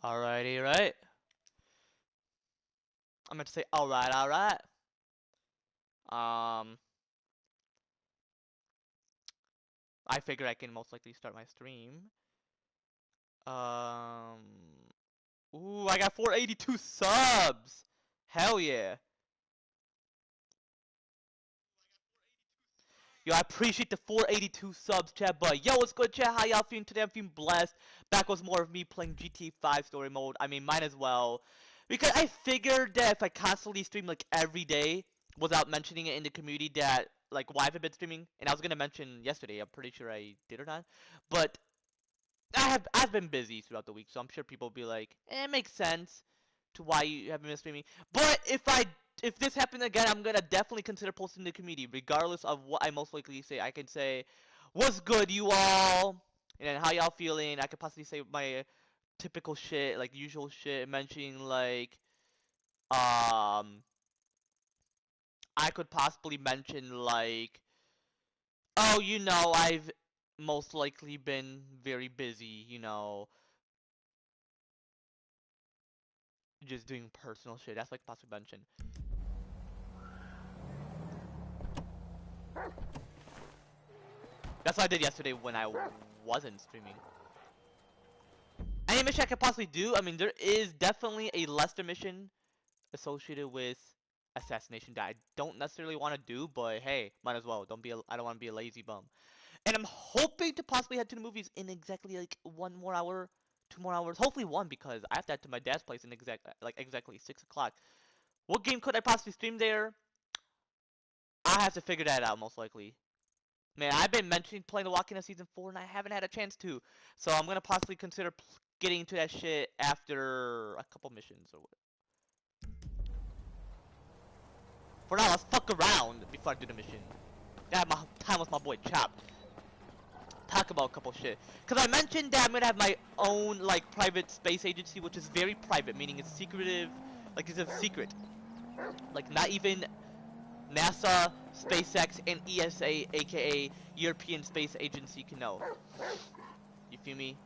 Alrighty, right. I meant to say alright, alright. Um, I figure I can most likely start my stream. Um, ooh, I got 482 subs! Hell yeah. Yo, I appreciate the 482 subs, chat, but yo, what's good, chat? How y'all feeling today? I'm feeling blessed. Back was more of me playing GTA 5 story mode. I mean, might as well. Because I figured that if I constantly stream, like, every day, without mentioning it in the community that, like, why I've been streaming, and I was gonna mention yesterday, I'm pretty sure I did or not, but I've been busy throughout the week, so I'm sure people will be like, it makes sense to why you haven't been streaming. But if this happens again, I'm gonna definitely consider posting in the community, regardless of what I most likely say. I can say, "What's good, you all?" and then how y'all feeling. I could possibly say my typical shit, like usual shit, mentioning like, um, I could possibly mention like, oh, I've most likely been very busy, just doing personal shit. That's like possibly mention. That's what I did yesterday when I wasn't streaming. Any mission I could possibly do, I mean, there is definitely a Lester mission associated with assassination that I don't necessarily want to do, but hey, might as well. I don't want to be a lazy bum. And I'm hoping to possibly head to the movies in exactly like 1 more hour, 2 more hours, hopefully one because I have to head to my dad's place in exactly 6 o'clock. What game could I possibly stream there? I have to figure that out most likely. Man, I've been mentioning playing The Walking Dead Season 4 and I haven't had a chance to. So I'm gonna possibly consider getting into that shit after a couple missions or what. For now, let's fuck around before I do the mission. I have my time with my boy Chop. Talk about a couple shit. Cause I mentioned that I'm gonna have my own like private space agency, which is very private, meaning it's secretive, like it's a secret. Like not even NASA, SpaceX, and ESA, aka European Space Agency, can know. You feel me?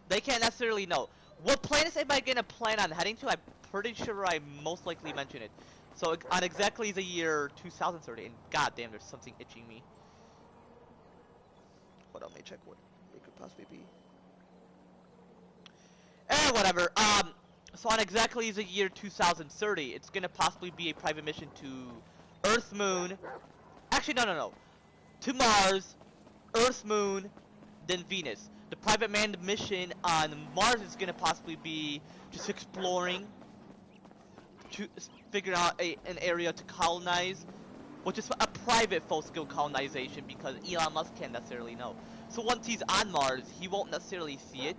They can't necessarily know. What planet am I gonna plan on heading to? I'm pretty sure I most likely mentioned it. So on exactly the year 2030, and goddamn, there's something itching me. Hold on, let me check what it could possibly be. Whatever. So on exactly the year 2030, it's gonna possibly be a private mission to Earth, Moon. Actually, no. To Mars, Earth, Moon, then Venus. The private manned mission on Mars is gonna possibly be just exploring, to figure out an area to colonize, which is a private full-scale colonization because Elon Musk can't necessarily know. So once he's on Mars, he won't necessarily see it.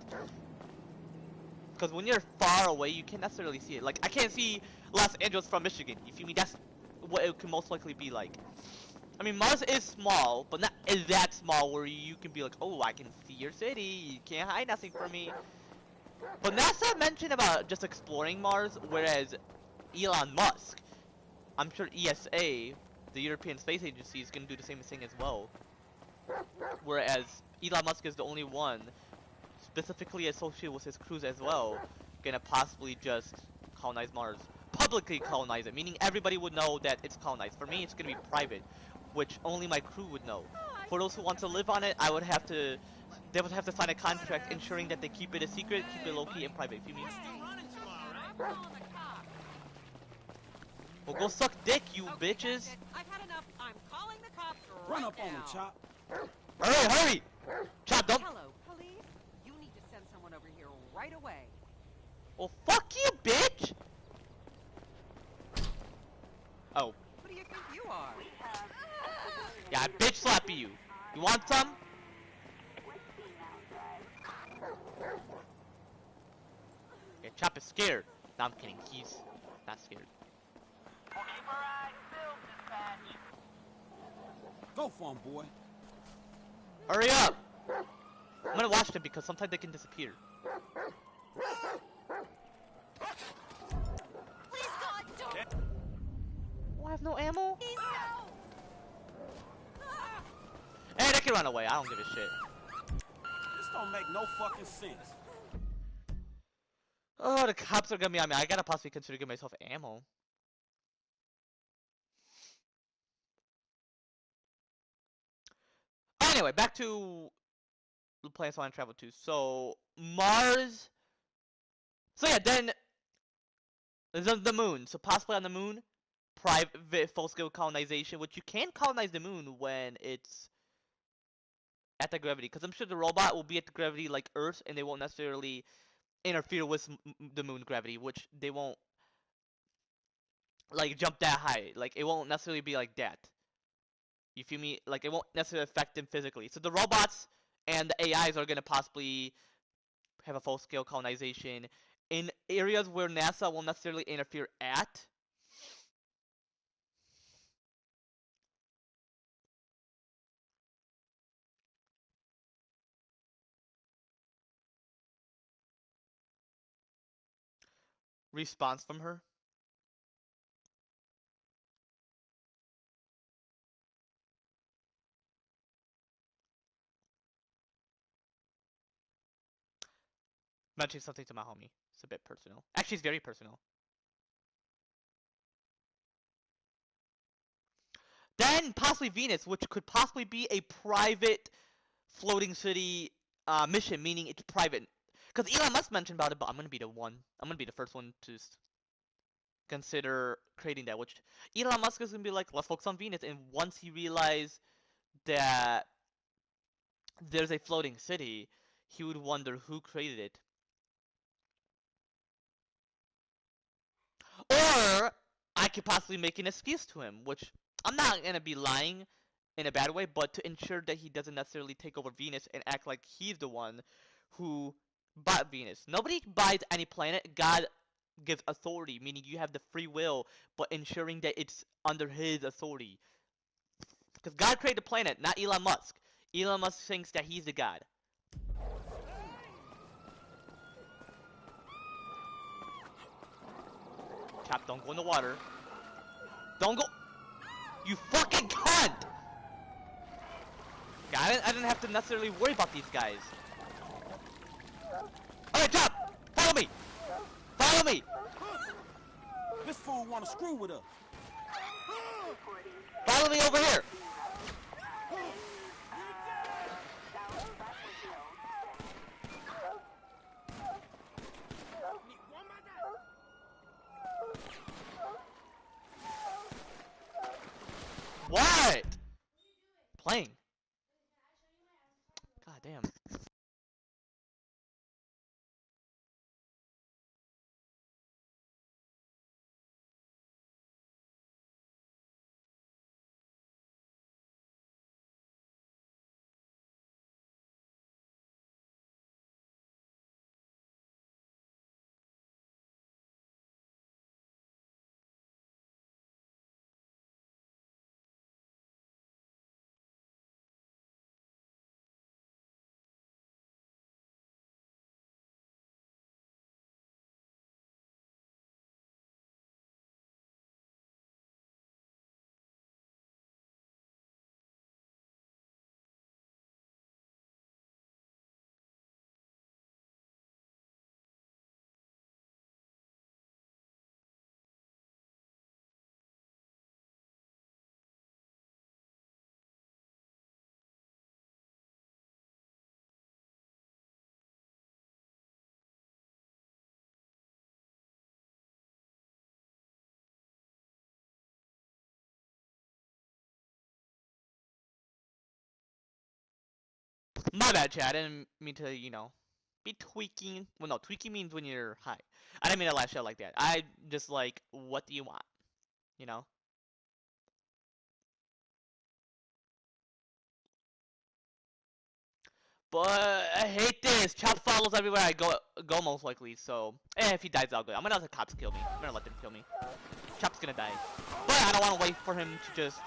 Because when you're far away, you can't necessarily see it. Like, I can't see Los Angeles from Michigan. You feel me? That's what it could most likely be like. I mean, Mars is small, but not that small where you can be like, oh, I can see your city. You can't hide nothing from me. But NASA mentioned about just exploring Mars, whereas Elon Musk, I'm sure ESA, the European Space Agency, is going to do the same thing as well. Whereas Elon Musk is the only one specifically associated with his crews as well, gonna possibly just colonize Mars. Publicly colonize it, meaning everybody would know that it's colonized. For me, it's gonna be private, which only my crew would know. For those who want to live on it, they would have to sign a contract ensuring that they keep it a secret, keep it low-key and private. You mean? Well, go suck dick, you bitches! I've had enough. I'm calling the cops Run right up on now. him, Chop. Hurry! Chop, don't. Hello, police. You need to send someone over here right away. Well, fuck you, bitch! Oh. Who do you think you are? Yeah, I bitch slap you. You want some? Yeah, Chop is scared. No, I'm kidding. He's not scared. Go for him, boy. Hurry up! I'm gonna watch them because sometimes they can disappear. Please, God, don't. Oh, I have no ammo? Please, no. Hey, they can run away. I don't give a shit. This don't don't make no fucking sense. Oh, the cops are gonna be on me. I gotta possibly consider giving myself ammo. Anyway, back to the place I want to travel to. So, Mars. So yeah, then the moon. So possibly on the moon, private full-scale colonization, which you can colonize the moon when it's at the gravity. Because I'm sure the robot will be at the gravity like Earth, and they won't necessarily interfere with the moon gravity, which they won't like jump that high. Like it won't necessarily be like that. You feel me? Like it won't necessarily affect them physically. So the robots and the AIs are gonna possibly have a full-scale colonization in areas where NASA won't necessarily interfere at. Response from her. Mentioning something to my homie. It's a bit personal. Actually, it's very personal. Then possibly Venus, which could possibly be a private floating city mission, meaning it's private. Because Elon Musk mentioned about it, but I'm gonna be the one. I'm gonna be the first one to consider creating that. Which Elon Musk is gonna be like, let's focus on Venus. And once he realized that there's a floating city, he would wonder who created it. Or I could possibly make an excuse to him, which I'm not gonna be lying in a bad way, but to ensure that he doesn't necessarily take over Venus and act like he's the one who bought Venus. Nobody buys any planet. God gives authority, meaning you have the free will, but ensuring that it's under his authority. Because God created the planet, not Elon Musk. Elon Musk thinks that he's the God. Cap, don't go in the water. Don't go. You fucking cunt! I didn't have to necessarily worry about these guys. Alright, Cap! Follow me! Follow me! This fool wanna screw with us. Follow me over here! What? Playing. God damn. My bad, chat. I didn't mean to, be tweaking. Well, no, tweaking means when you're high. I didn't mean to lash out like that. I just like, what do you want? You know? But I hate this. Chop follows everywhere I go most likely. So, if he dies, I'll go. I'm gonna let the cops kill me. I'm gonna let them kill me. Chop's gonna die. But I don't want to wait for him to just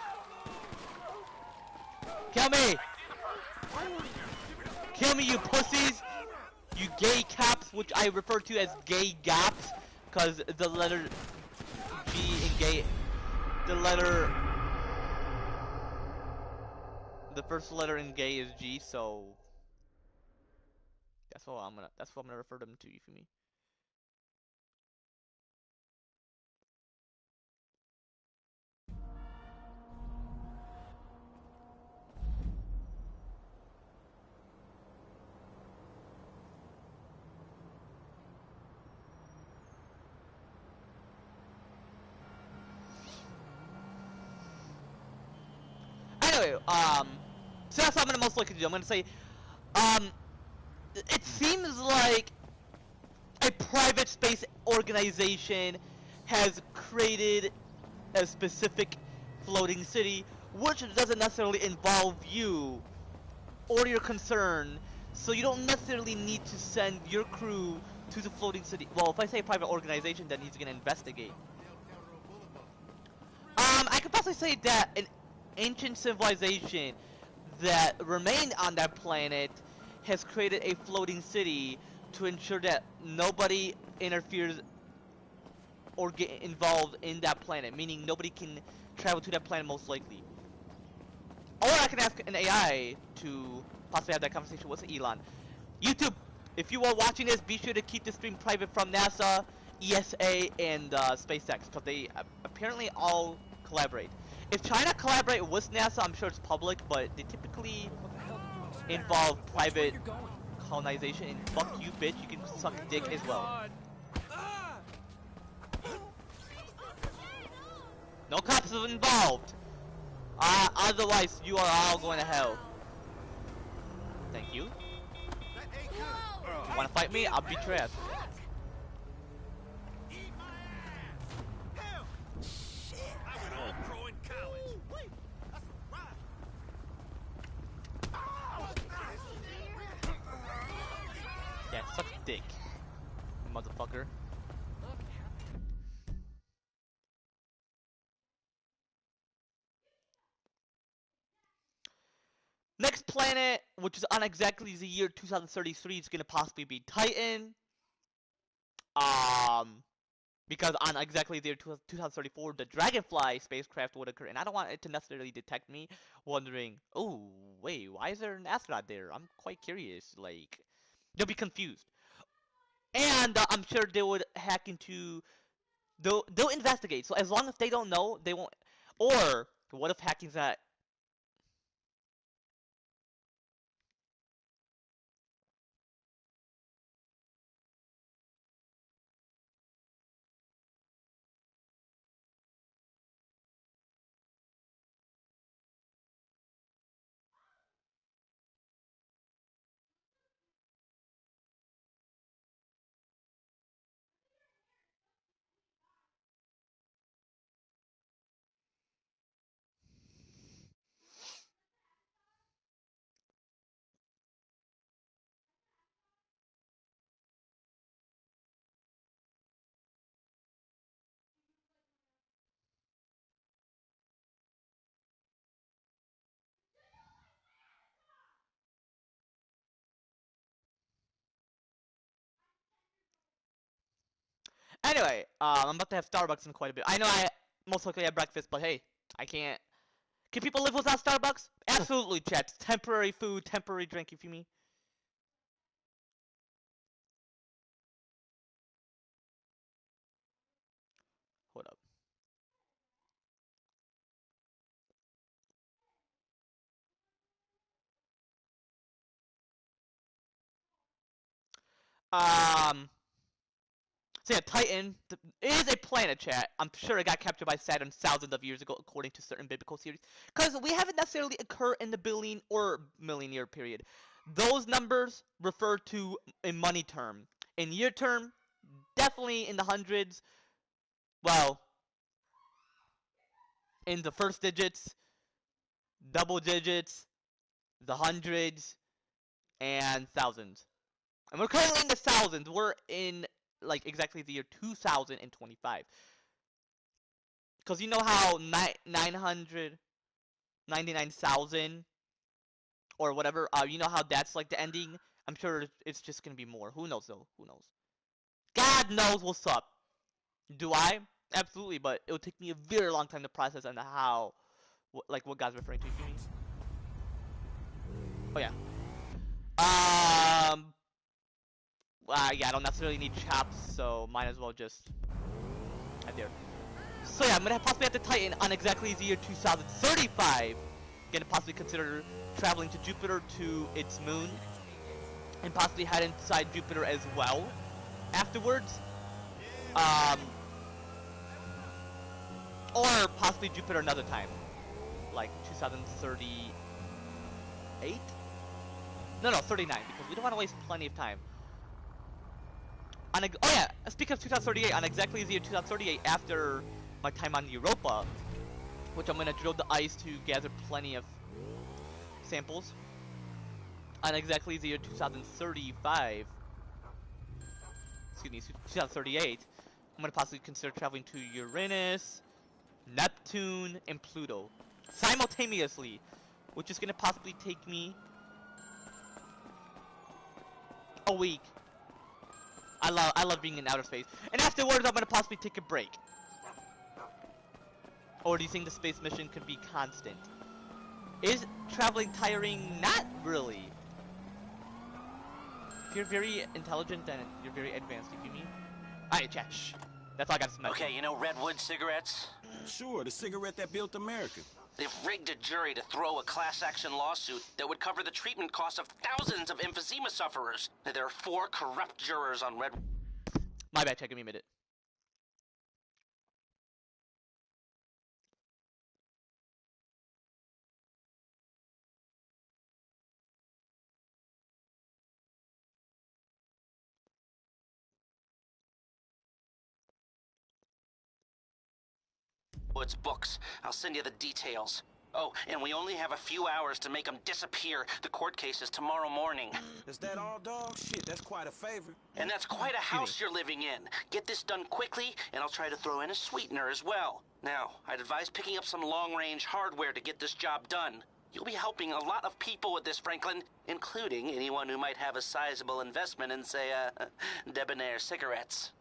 kill me. Kill me, you pussies. You gay cops, which I refer to as gay gaps, because the letter G in gay, the first letter in gay is G, so That's what I'm gonna refer them to. You feel me? Anyway, so that's what I'm gonna most likely do. I'm gonna say, um, it seems like a private space organization has created a specific floating city, which doesn't necessarily involve you or your concern, so you don't necessarily need to send your crew to the floating city. Well, if I say private organization, then he's gonna investigate. I could possibly say that an ancient civilization that remained on that planet has created a floating city to ensure that nobody interferes or get involved in that planet, meaning nobody can travel to that planet most likely. Or I can ask an AI to possibly have that conversation with Elon. YouTube, if you are watching this, be sure to keep the stream private from NASA, ESA, and SpaceX, because they apparently all collaborate. If China collaborate with NASA, I'm sure it's public, but they typically involve private colonization. And fuck you, bitch, you can suck dick as well. No cops are involved. Otherwise, you are all going to hell. Thank you. You wanna fight me? I'll beat your ass. Yeah, suck dick, motherfucker. Next planet, which is on exactly the year 2033, is gonna possibly be Titan. Because on exactly the year 2034, the Dragonfly spacecraft would occur, and I don't want it to necessarily detect me, wondering, oh, wait, why is there an astronaut there? I'm quite curious. Like, they'll be confused, and I'm sure they would hack into. They'll investigate. So as long as they don't know, they won't. Or what if hacking's at. Anyway, I'm about to have Starbucks in quite a bit. I know I most likely have breakfast, but hey, I can't. Can people live without Starbucks? Absolutely, chat. Temporary food, temporary drink, if you mean. Hold up. Um, so yeah, Titan is a planet, chat. I'm sure it got captured by Saturn thousands of years ago, according to certain biblical series. Because we haven't necessarily occurred in the billion or million year period. Those numbers refer to in money term. In year term, definitely in the hundreds. Well, in the first digits, double digits, the hundreds, and thousands. And we're currently in the thousands. We're in like exactly the year 2025. Because you know how 999,000 or whatever, you know how that's like the ending? I'm sure it's just going to be more. Who knows though? Who knows? God knows what's up. Do I? Absolutely, but it would take me a very long time to process on how, like what God's referring to. You mean? Oh yeah. Um, yeah, I don't necessarily need chops, so might as well just right there. So yeah, I'm gonna possibly have to tighten on exactly the year 2035. Gonna possibly consider traveling to Jupiter to its moon, and possibly head inside Jupiter as well afterwards. Or possibly Jupiter another time, like 2038. No, 39, because we don't want to waste plenty of time. Oh yeah, speaking of 2038, on exactly the year 2038, after my time on Europa, which I'm gonna drill the ice to gather plenty of samples. On exactly the year 2035, excuse me, 2038, I'm gonna possibly consider traveling to Uranus, Neptune, and Pluto simultaneously, which is gonna possibly take me a week. I love being in outer space. And afterwards, I'm gonna possibly take a break. Or do you think the space mission could be constant? Is traveling tiring? Not really. If you're very intelligent, then you're very advanced, you mean? Alright, chat, shh. That's all I got to mention. Okay, you know Redwood cigarettes? Sure, the cigarette that built America. They've rigged a jury to throw a class action lawsuit that would cover the treatment costs of thousands of emphysema sufferers. There are 4 corrupt jurors on Redwood. My bad, chat, give me a minute. Woods books. I'll send you the details. Oh, and we only have a few hours to make them disappear. The court case is tomorrow morning. Is that all, dog? Shit, that's quite a favor. And that's quite a house you're living in. Get this done quickly, and I'll try to throw in a sweetener as well. Now, I'd advise picking up some long-range hardware to get this job done. You'll be helping a lot of people with this, Franklin, including anyone who might have a sizable investment in, say, debonair cigarettes.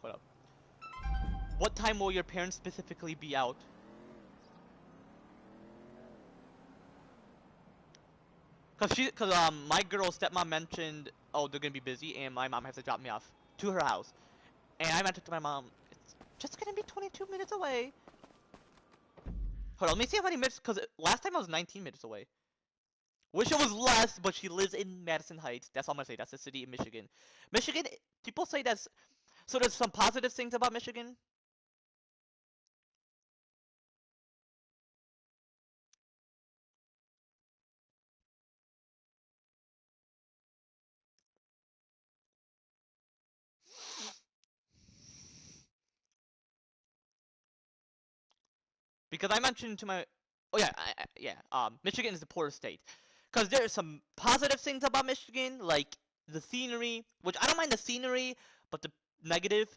Hold up. What time will your parents specifically be out? Cause my girl's stepmom mentioned, oh, they're gonna be busy, and my mom has to drop me off to her house. And I mentioned to my mom, it's just gonna be 22 minutes away. Hold on, let me see how many minutes, cause last time I was 19 minutes away. Wish it was less, but she lives in Madison Heights. That's all I'm gonna say. That's the city in Michigan. Michigan, people say that's, so there's some positive things about Michigan. Because I mentioned to my, oh yeah, Michigan is the poorest state. Because there are some positive things about Michigan, like the scenery, which I don't mind the scenery, but the negative,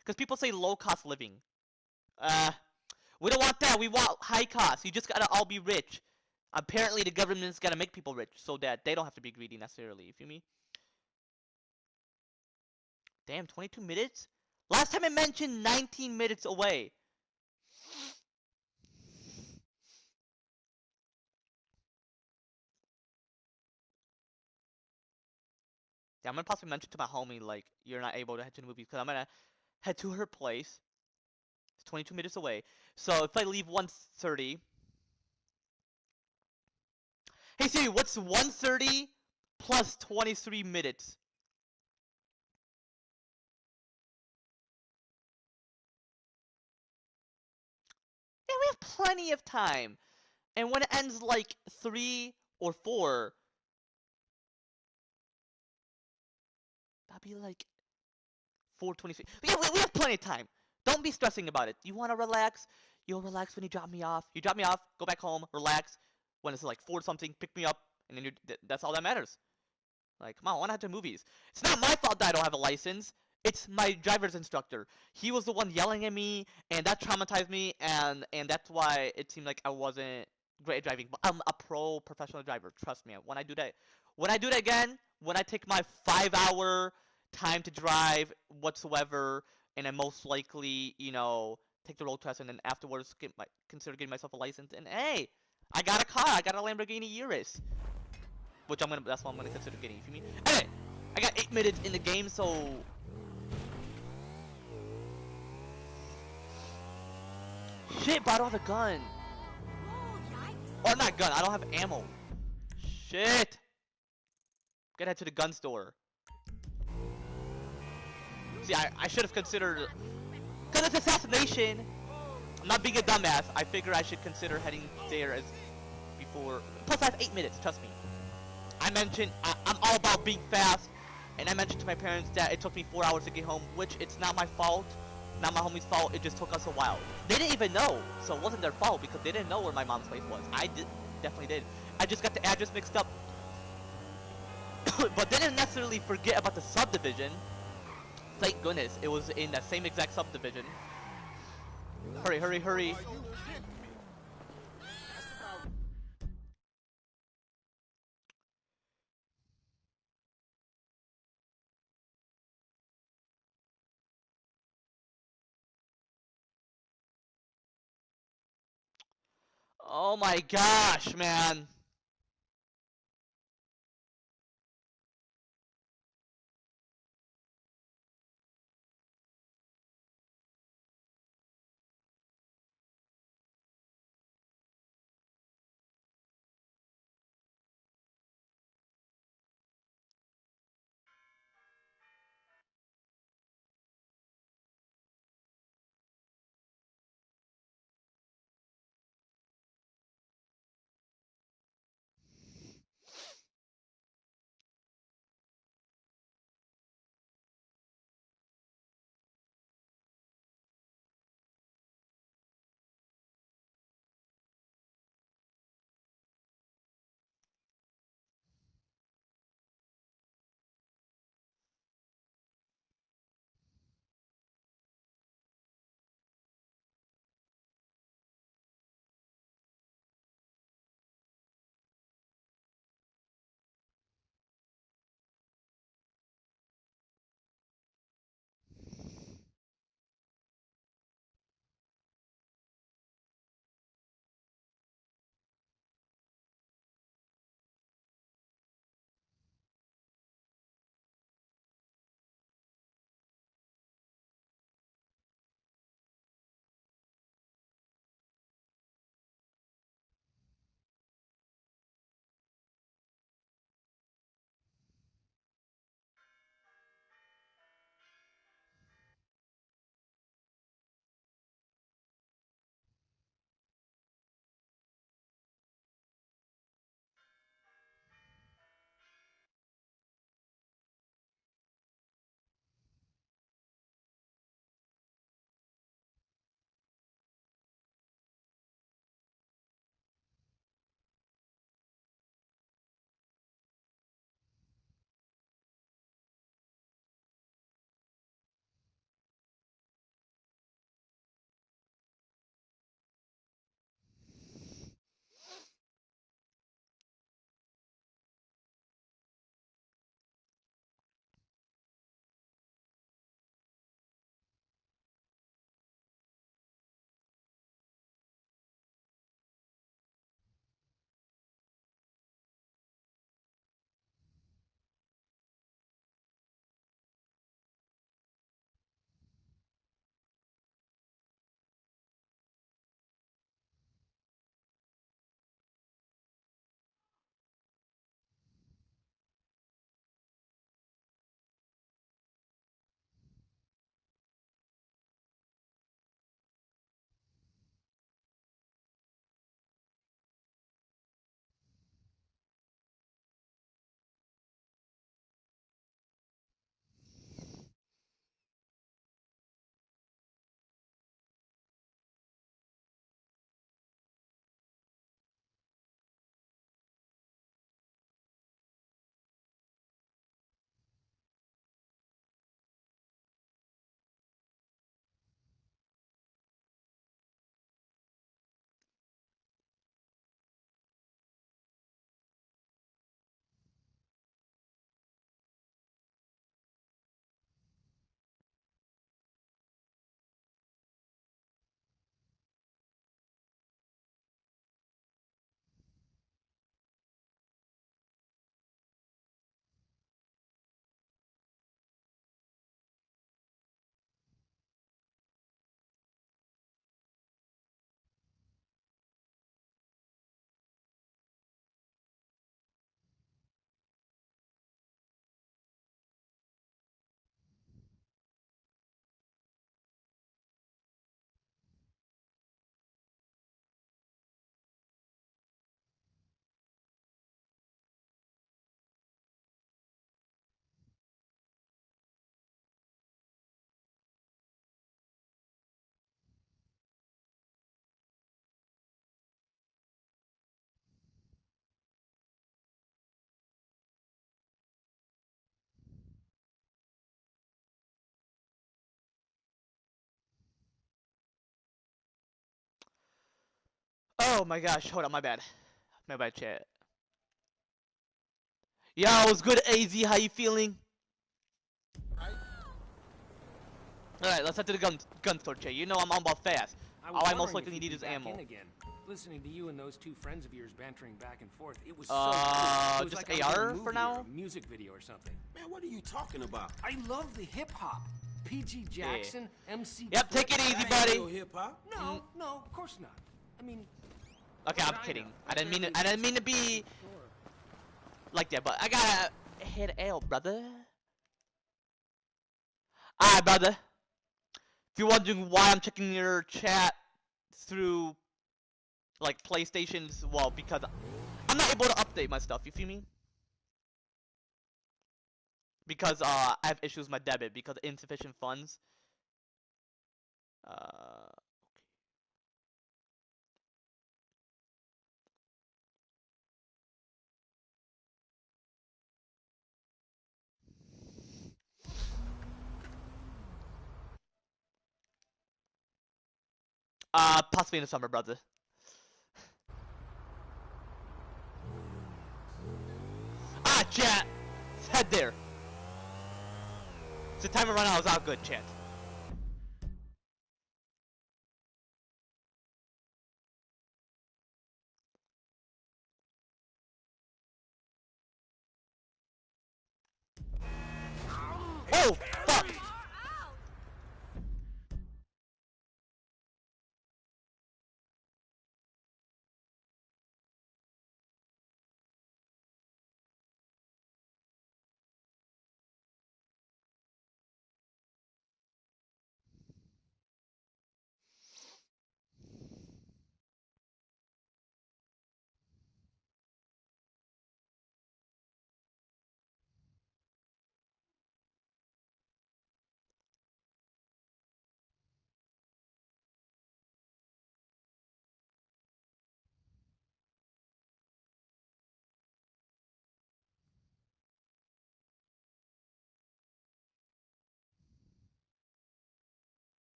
because people say low cost living. We don't want that. We want high cost. You just gotta all be rich. Apparently, the government's gotta make people rich so that they don't have to be greedy necessarily. You feel me? Damn, 22 minutes? Last time I mentioned 19 minutes away. Yeah, I'm gonna possibly mention to my homie, like, you're not able to head to the movies, because I'm gonna head to her place. It's 22 minutes away. So if I leave 1:30... Hey Siri, what's 1:30 plus 23 minutes? Yeah, we have plenty of time. And when it ends like 3 or 4, that'd be like 4:23. Yeah, we have plenty of time. Don't be stressing about it. You want to relax? You'll relax when you drop me off. You drop me off, go back home, relax. When it's like 4 something, pick me up, and then that's all that matters. Like, come on, I want to head to movies. It's not my fault that I don't have a license. It's my driver's instructor. He was the one yelling at me, and that traumatized me, and that's why it seemed like I wasn't great at driving. But I'm a professional driver. Trust me. When I do that again, when I take my 5-hour time to drive whatsoever, and I most likely, take the road test, and then afterwards consider getting myself a license. And hey, I got a car. I got a Lamborghini Urus. which that's what I'm gonna consider getting. You feel me? Anyway, I got 8 minutes in the game, so shit. But I don't have a gun. Or not gun. I don't have ammo. Shit. Gotta head to the gun store. See, I should have considered, because it's assassination. I'm not being a dumbass. I figure I should consider heading there as before. Plus, I have 8 minutes. Trust me. I mentioned I'm all about being fast, and I mentioned to my parents that it took me 4 hours to get home, which it's not my fault, not my homie's fault. It just took us a while. They didn't even know, so it wasn't their fault because they didn't know where my mom's place was. I definitely did. I just got the address mixed up, but didn't necessarily forget about the subdivision. Thank goodness it was in that same exact subdivision. Hurry, hurry, hurry. Oh my gosh, man. Oh my gosh, hold on, my bad. My bad, chat. Yo, it's good, AZ. How you feeling? Alright, let's head to the gun store, chat. You know I'm on about fast. All I most likely need is ammo. Again. Listening to you and those two friends of yours bantering back and forth, it was so cool. It was just like AR a movie for now? or a music video or something. Man, what are you talking about? I love the hip hop. PG Jackson, MC. Yep, take it easy, That ain't buddy. real hip-hop. No, of course not. I mean, Okay, I'm kidding. I didn't mean to be like that, but I gotta hit L, brother. Alright, brother. If you're wondering why I'm checking your chat through like PlayStation's, well, because I'm not able to update my stuff, you feel me? Because I have issues with my debit because of insufficient funds. Possibly in the summer, brother. Ah, chat! Let's head there. It's the time to run out. I was out good, chat. Oh, fuck!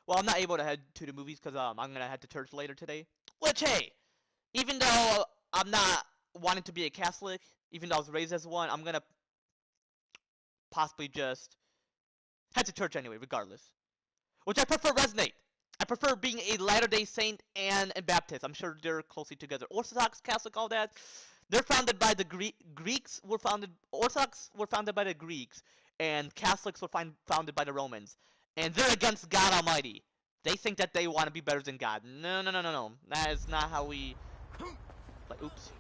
Well, I'm not able to head to the movies because I'm gonna head to church later today. Which, hey, even though I'm not wanting to be a Catholic, even though I was raised as one, I'm gonna possibly just head to church anyway, regardless. Which I prefer resonate. I prefer being a Latter-day Saint and a Baptist. I'm sure they're closely together. Orthodox, Catholic, all that. They're founded by the Greeks. Orthodox were founded by the Greeks, and Catholics were founded by the Romans. And they're against God Almighty. They think that they want to be better than God. No, no, no, no, no. That is not how we. Like, oops.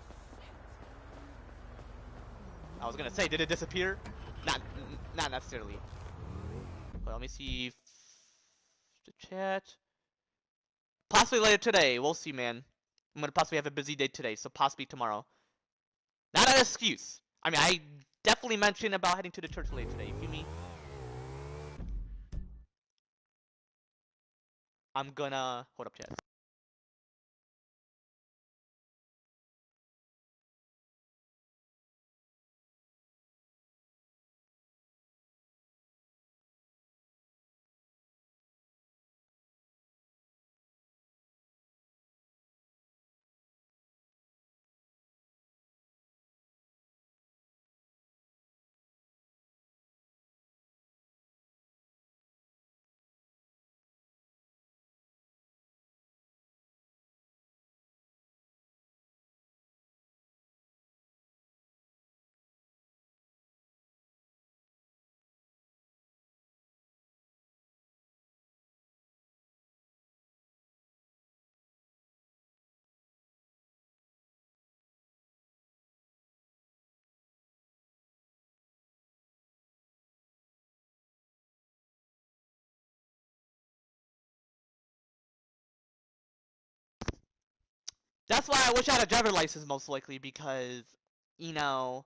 I was gonna say, did it disappear? Not necessarily. But let me see. The chat. Possibly later today. We'll see, man. I'm gonna possibly have a busy day today, so possibly tomorrow. Not an excuse. I mean, I definitely mentioned about heading to the church later today. You feel me? I'm gonna hold up, chat. That's why I wish I had a driver license, most likely, because, you know,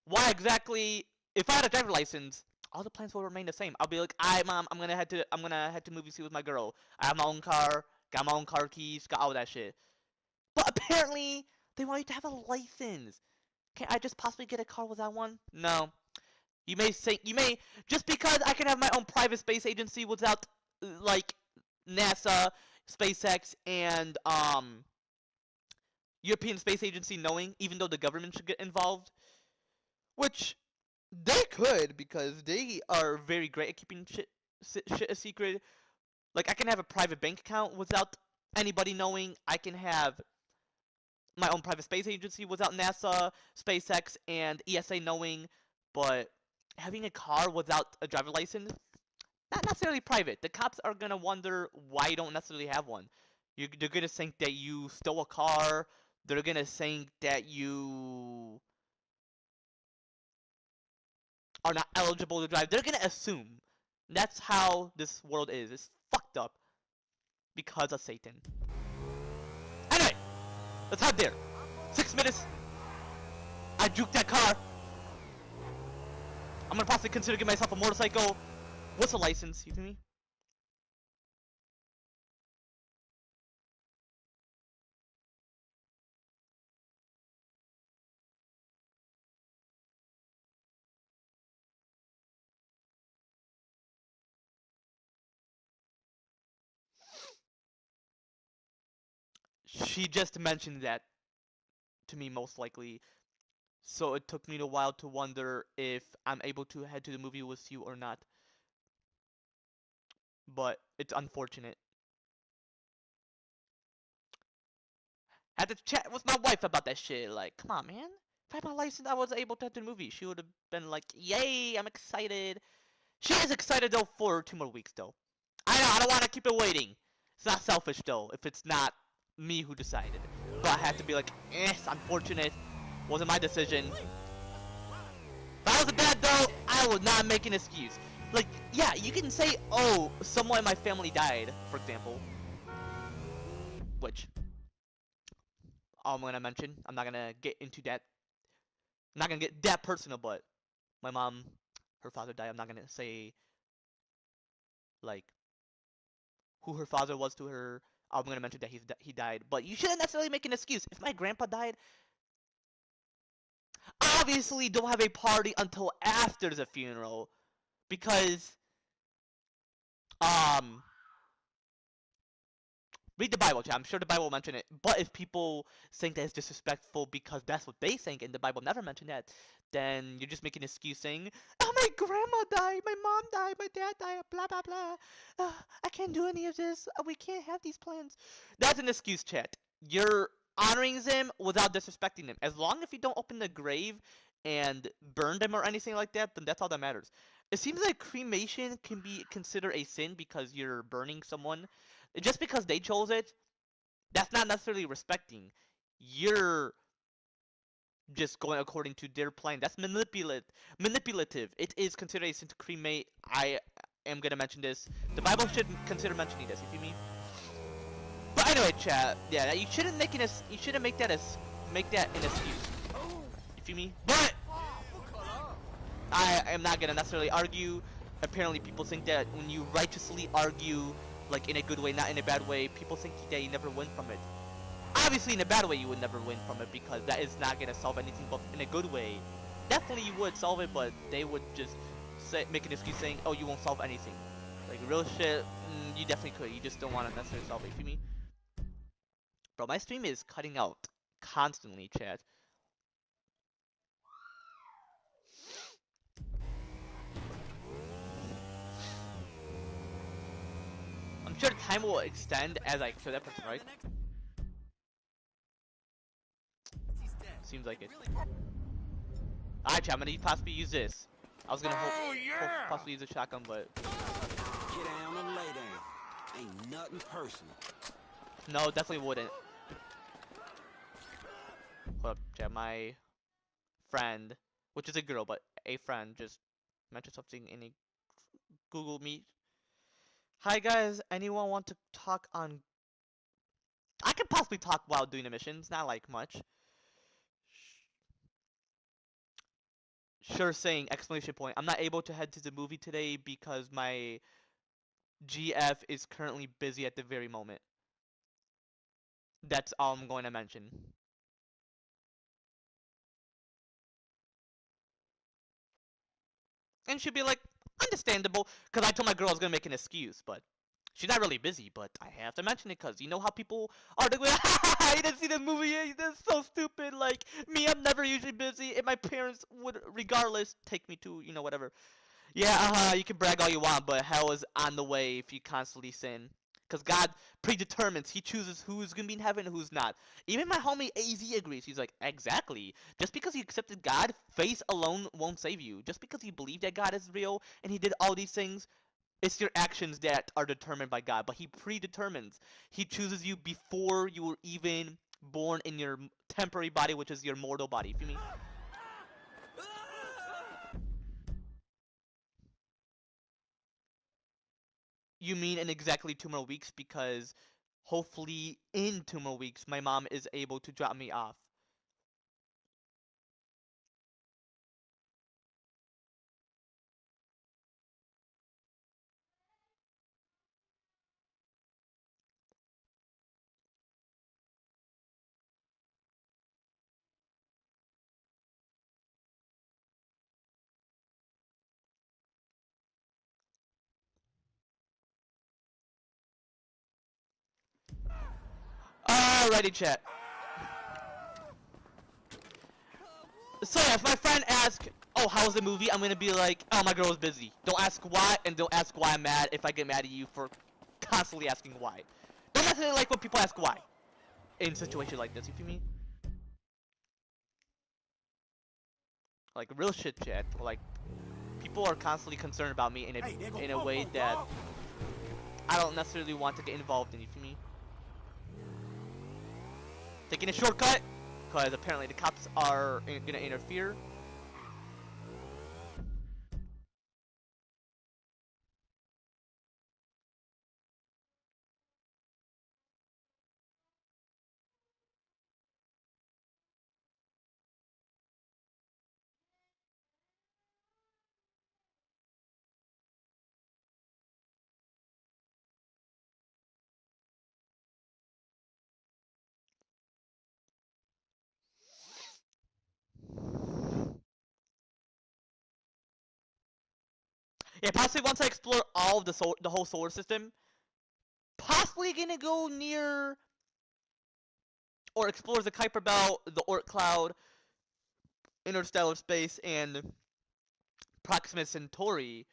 why exactly? If I had a driver license, all the plans will remain the same. I'll be like, "Alright, mom, I'm gonna head to movie see with my girl. I have my own car, got my own car keys, got all that shit." But apparently, they want you to have a license. Can't I just possibly get a car without one? No. Just because I can have my own private space agency without, like, NASA, SpaceX, and, European Space Agency knowing, even though the government should get involved, which they could because they are very great at keeping shit a secret. Like, I can have a private bank account without anybody knowing. I can have my own private space agency without NASA, SpaceX, and ESA knowing. But having a car without a driver license, not necessarily private. The cops are gonna wonder why you don't necessarily have one. They're gonna think that you stole a car. They're gonna think that you are not eligible to drive. They're gonna assume. That's how this world is. It's fucked up because of Satan. Anyway, let's head there. 6 minutes. I juked that car. I'm gonna possibly consider getting myself a motorcycle. What's a license? You feel me? She just mentioned that to me, most likely. So it took me a while to wonder if I'm able to head to the movie with you or not. But it's unfortunate. Had to chat with my wife about that shit. Like, come on, man. If I had my license, I was able to head to the movie. She would have been like, yay, I'm excited. She is excited, though, for 2 more weeks, though. I know, I don't want to keep it waiting. It's not selfish, though, if it's not me who decided. But I had to be like, it's unfortunate. Wasn't my decision. If I was a dad, though, I would not make an excuse. Like, yeah, you can say, oh, someone in my family died, for example. Which, I'm gonna mention. I'm not gonna get into that. I'm not gonna get that personal, but my mom, her father died. I'm not gonna say, like, who her father was to her. I'm gonna mention that he died. But you shouldn't necessarily make an excuse. If my grandpa died, obviously don't have a party until after the funeral. Because, um, read the Bible, chat. I'm sure the Bible will mention it. But if people think that it's disrespectful because that's what they think and the Bible never mentioned that, then you're just making an excuse saying, oh, my grandma died, my mom died, my dad died, blah, blah, blah. I can't do any of this. We can't have these plans. That's an excuse, chat. You're honoring them without disrespecting them. As long as you don't open the grave and burn them or anything like that, then that's all that matters. It seems like cremation can be considered a sin because you're burning someone just because they chose it, that's not necessarily respecting. You're just going according to their plan. That's manipulative. It is considered a sin to cremate. I am gonna mention this. The Bible should consider mentioning this. You feel me? But anyway, chat. Yeah, you shouldn't make you shouldn't make that an excuse. You feel me? But I am not gonna necessarily argue. Apparently, people think that when you righteously argue, like in a good way, not in a bad way, people think that you never win from it. Obviously, in a bad way, you would never win from it because that is not gonna solve anything. But in a good way, definitely you would solve it. But they would just make an excuse saying, "Oh, you won't solve anything." Like real shit, you definitely could. You just don't want to necessarily solve it. You feel me? Bro, my stream is cutting out constantly, chat. I'm sure the time will extend as I kill that person, right? Seems like it. Alright, chat, I'm gonna possibly use this. I was gonna possibly use a shotgun, but Get down and lay down. Ain't nothing personal. no, definitely wouldn't. Hold up, chat. My friend, which is a girl, but a friend, just mentioned something in a Google Meet. Hi guys, anyone want to talk on I could possibly talk while doing the missions, not like much. Sure saying, exclamation point. I'm not able to head to the movie today because my GF is currently busy at the very moment. That's all I'm going to mention. And she'd be like, understandable, because I told my girl I was going to make an excuse, but she's not really busy, but I have to mention it because you know how people are doing, you didn't see the movie yet? That's so stupid. Like, me, I'm never usually busy, and my parents would, regardless, take me to, you know, whatever. Yeah, you can brag all you want, but hell is on the way if you constantly sin. Because God predetermines. He chooses who's going to be in heaven and who's not. Even my homie AZ agrees. He's like, exactly. Just because you accepted God, faith alone won't save you. Just because you believe that God is real and he did all these things, it's your actions that are determined by God. But he predetermines. He chooses you before you were even born in your temporary body, which is your mortal body. Feel me? You mean in exactly 2 more weeks? Because hopefully in 2 more weeks my mom is able to drop me off. Alrighty, chat. So yeah, if my friend asks, oh, how was the movie? I'm gonna be like, oh, my girl was busy. Don't ask why, and don't ask why I'm mad if I get mad at you for constantly asking why. Don't necessarily like when people ask why in situations like this, you feel me? Like real shit, chat. Like people are constantly concerned about me in a way that I don't necessarily want to get involved in, you feel me? Taking a shortcut, because apparently the cops are gonna interfere. Yeah, possibly once I explore all of the whole solar system, possibly gonna go near or explore the Kuiper Belt, the Oort Cloud, interstellar space, and Proxima Centauri.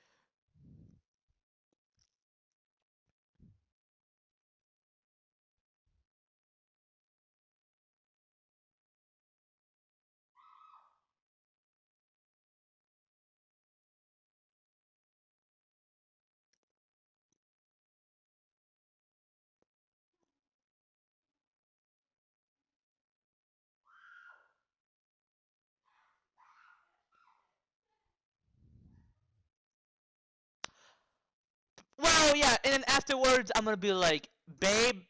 Well, yeah, and then afterwards, I'm gonna be like, babe,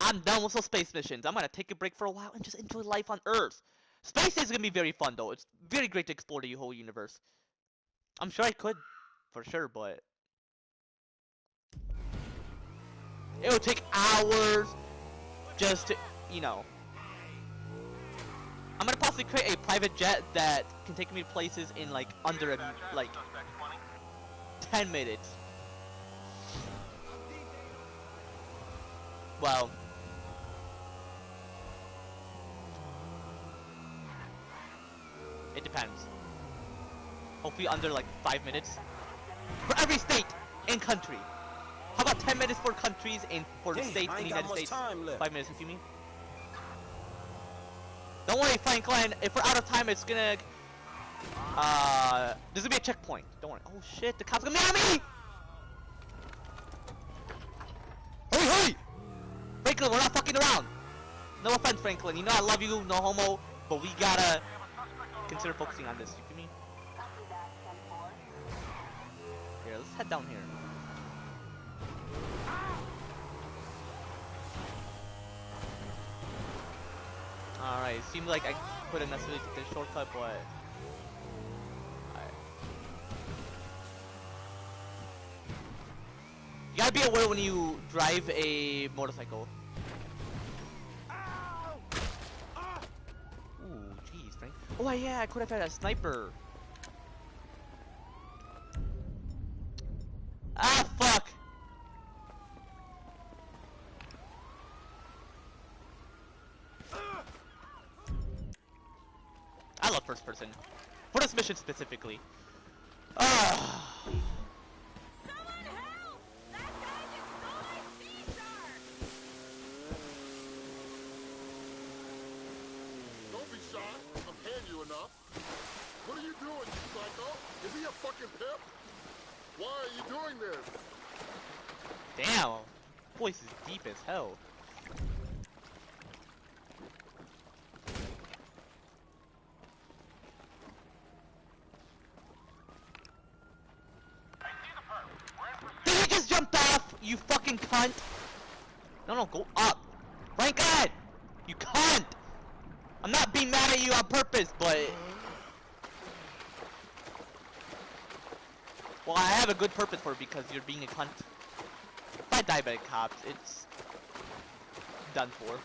I'm done with those space missions. I'm gonna take a break for a while and just enjoy life on Earth. Space is gonna be very fun, though. It's very great to explore the whole universe. I'm sure I could, for sure, but it would take hours just to, you know. I'm gonna possibly create a private jet that can take me to places in like under like 10 minutes. Well, it depends. Hopefully under like 5 minutes. For every state and country. How about 10 minutes for countries and for the states in the United States? 5 minutes, if you mean. Don't worry, Franklin. If we're out of time, it's gonna... there's gonna be a checkpoint. Don't worry. Oh shit, the cops are gonna be on me! Hurry, hurry! Franklin, we're not fucking around. No offense, Franklin. You know I love you, no homo. But we gotta consider focusing on this. You feel me? Here, let's head down here. Alright, seems like I couldn't necessarily take the shortcut, but... Alright. You gotta be aware when you drive a motorcycle. Ooh, jeez, Frank. Oh yeah, I could have had a sniper. Ah, fuck! I love first person. For this mission specifically. Ah. Someone help! That guy just stole my speed jar! Don't be shy. I'm paying you enough. What are you doing, you psycho? Is he a fucking pimp? Why are you doing this? Damn. Voice is deep as hell. Did he just jumped off? You fucking cunt! No, go up. Frank, God! You cunt! I'm not being mad at you on purpose, but... Well, I have a good purpose for it because you're being a cunt. If I die by the cops, it's... done for.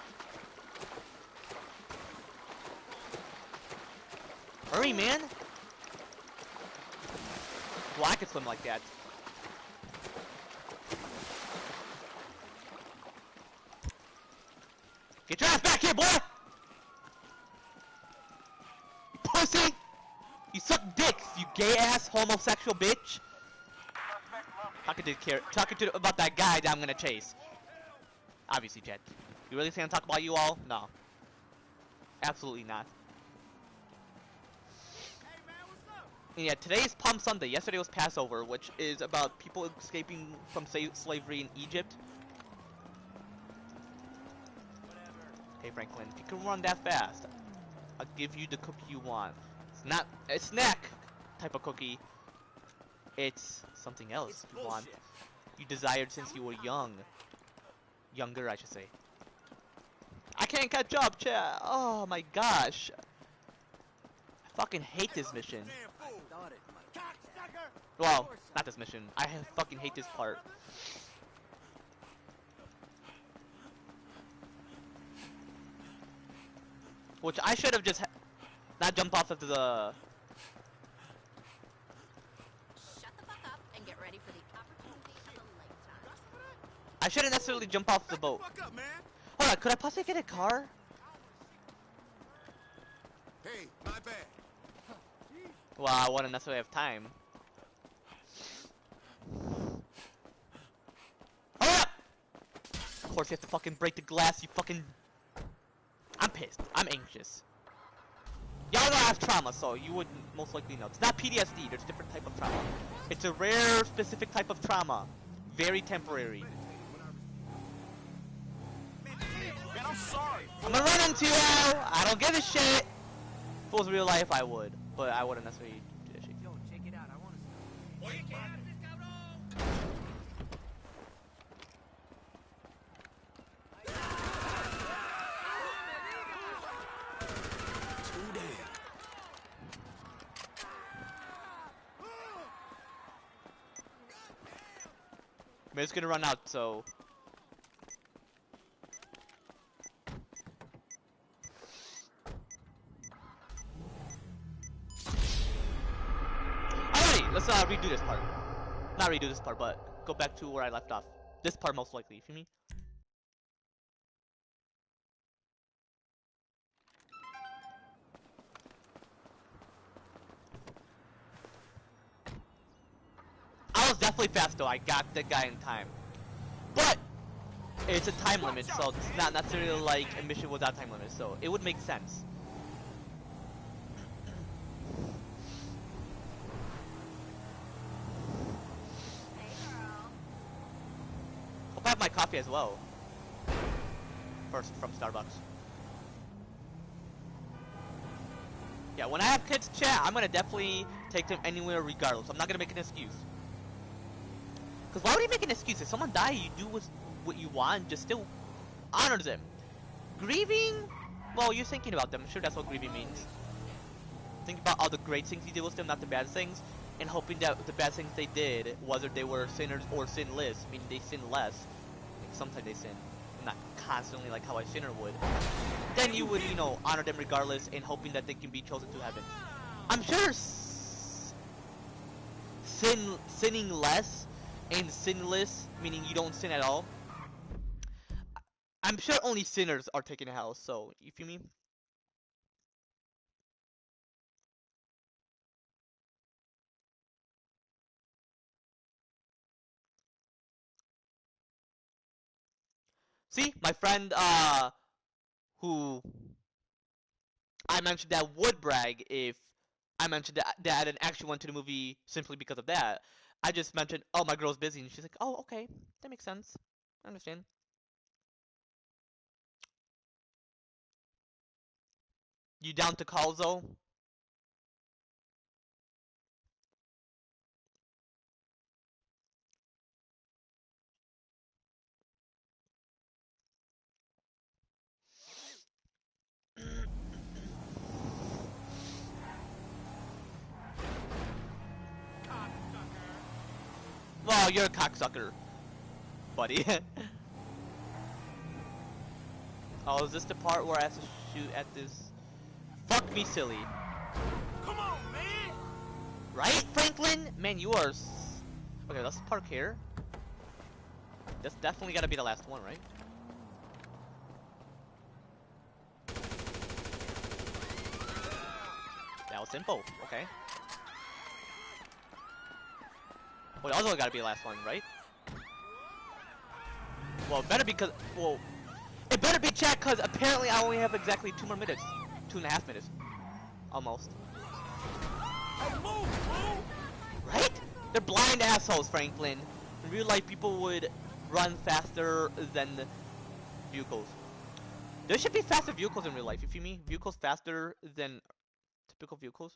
Hurry, man! Well, I could swim like that. Get your ass back here, boy! You pussy! You suck dicks, you gay-ass homosexual bitch! Talking about that guy that I'm gonna chase. Obviously, Jet. You really think I'm talking about you all? No. Absolutely not. And yeah, today is Palm Sunday. Yesterday was Passover, which is about people escaping from slavery in Egypt. Hey Franklin, if you can run that fast, I'll give you the cookie you want. It's not a snack type of cookie. It's something else you want. You desired since you were young. Younger, I should say. I can't catch up, chat. Oh my gosh. I fucking hate this mission. Well, not this mission. I fucking hate this part. Which I should have just not jumped off of the... Shut the fuck up and get ready for the opportunity of a lifetime. I shouldn't necessarily jump off the boat. Hold on, could I possibly get a car? Hey, my bad. Well, I wouldn't necessarily have time. Hold up! Of course you have to fucking break the glass, you fucking... I'm pissed. I'm anxious. Y'all know I have trauma, so you would most likely know. It's not PTSD, there's a different type of trauma. It's a rare, specific type of trauma. Very temporary. Man, I'm sorry. I'm gonna run into you! I don't give a shit! If it was real life, I would. But I wouldn't necessarily do that shit. Yo, check it out. I want to see. Too damn. I mean, it's gonna run out, so... Alrighty, let's redo this part. Not redo this part, but go back to where I left off. This part most likely, you feel me? I was definitely fast though, I got the guy in time. But it's a time limit, so it's not necessarily like a mission without time limit, so it would make sense. Hey, girl. Hope I have my coffee as well. First from Starbucks. Yeah, when I have kids, chat, I'm gonna definitely take them anywhere regardless. I'm not gonna make an excuse. Because why would you make an excuse? If someone dies, you do what you want, just still honor them. Grieving? Well, you're thinking about them. I'm sure that's what grieving means. Think about all the great things you did with them, not the bad things, and hoping that the bad things they did, whether they were sinners or sinless, meaning they sin less, like sometimes they sin, not constantly like how a sinner would, then you would, you know, honor them regardless and hoping that they can be chosen to heaven. I'm sure sinning less and sinless, meaning you don't sin at all, I'm sure only sinners are taken to hell, so, you feel me? See, my friend, who I mentioned that would brag if I mentioned that I didn't actually went to the movie simply because of that. I just mentioned, oh, my girl's busy, and she's like, oh, okay, that makes sense. I understand. You down to call, though? Well, you're a cocksucker, buddy. Oh, is this the part where I have to shoot at this? Fuck me, silly. Come on, man! Right, Franklin? Man, you are. Okay, let's park here. That's definitely gotta be the last one, right? That was simple. Okay. Well, also gotta be the last one, right? Well, it better be cause. Well, it better be Jack, cause apparently I only have exactly 2 more minutes, 2.5 minutes, almost. Hey, move, move! Right? They're blind assholes, Franklin. In real life, people would run faster than vehicles. There should be faster vehicles in real life. You feel me? Vehicles faster than typical vehicles.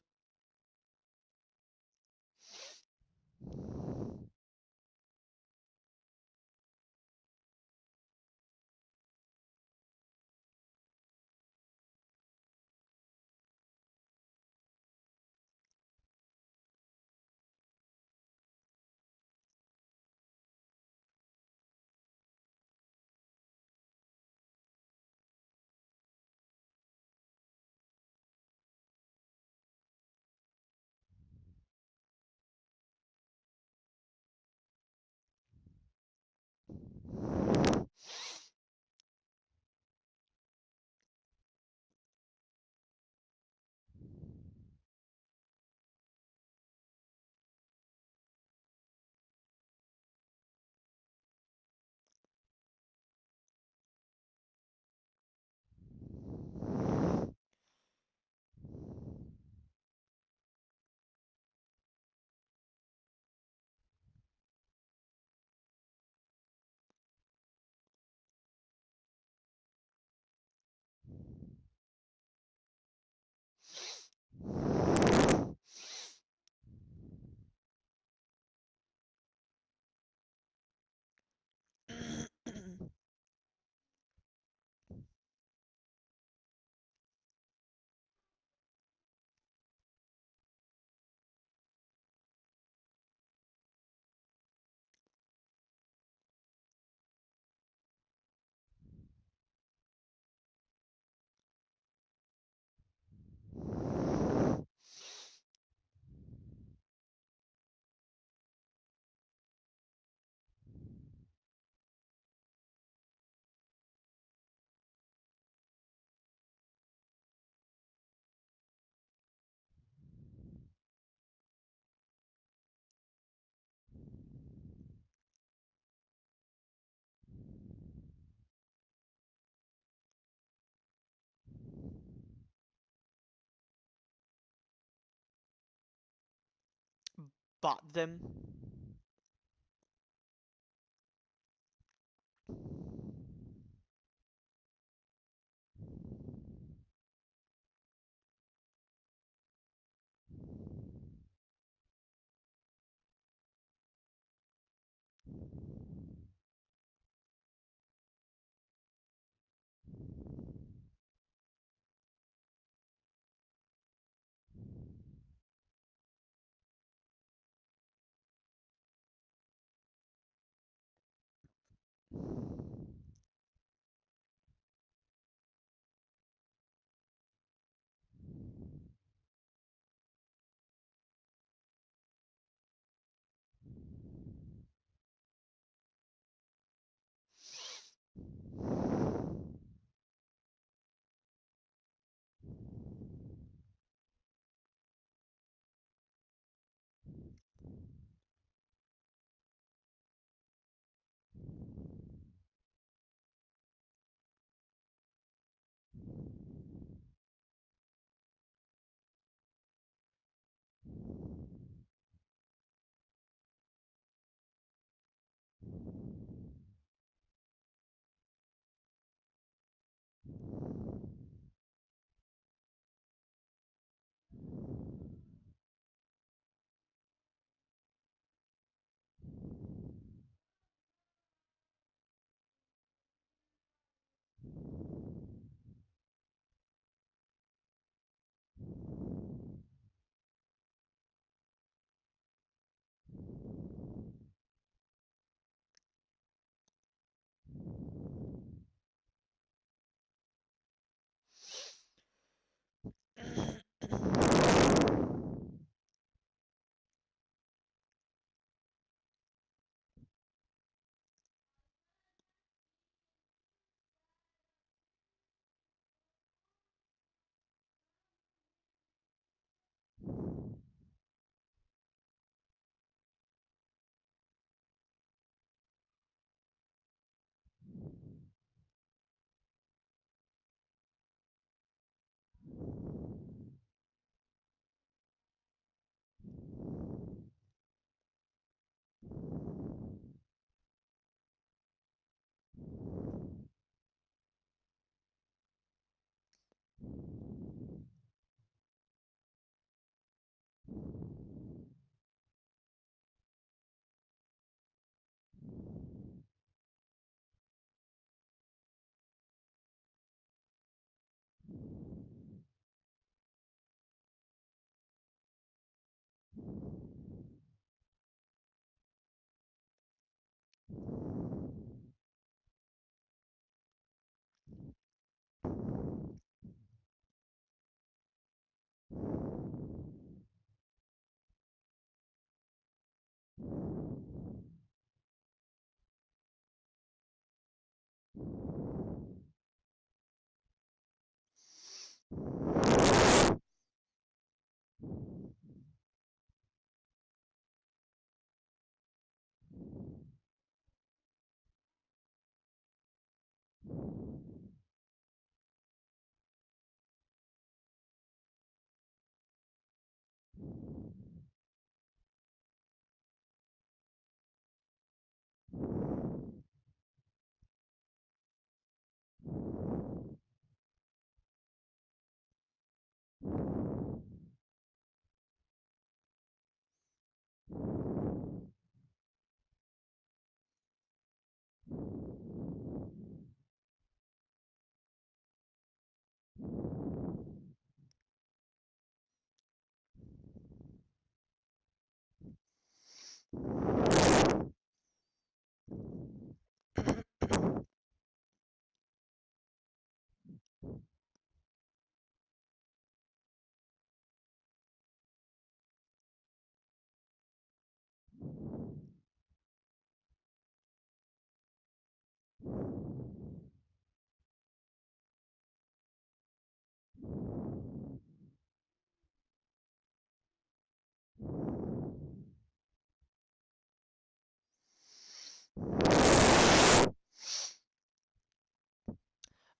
Bought them.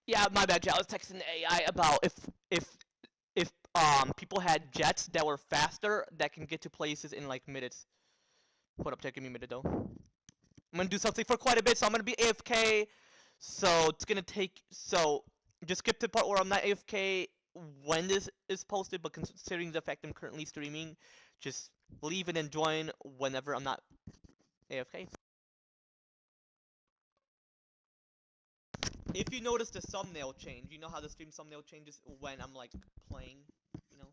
Yeah, my bad, Jay. I was texting the AI about if people had jets that were faster that can get to places in like minutes. Hold up, take me a minute though. I'm gonna do something for quite a bit, so I'm gonna be AFK. So it's gonna take. So just skip to the part where I'm not AFK when this is posted, but considering the fact I'm currently streaming, just leave and then join whenever I'm not AFK. If you notice the thumbnail change, you know how the stream thumbnail changes when I'm like playing, you know?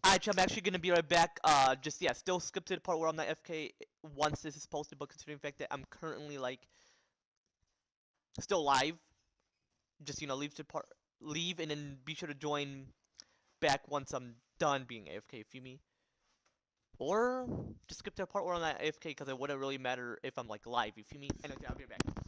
Alright, I'm actually gonna be right back. Just yeah, still skip to the part where I'm not FK once this is posted, but considering the fact that I'm currently like still live, just leave and then be sure to join back once I'm done being AFK. Feel me? Or just skip to the part where I'm not AFK because it wouldn't really matter if I'm like live. You feel me? Anyway, I'll be right back.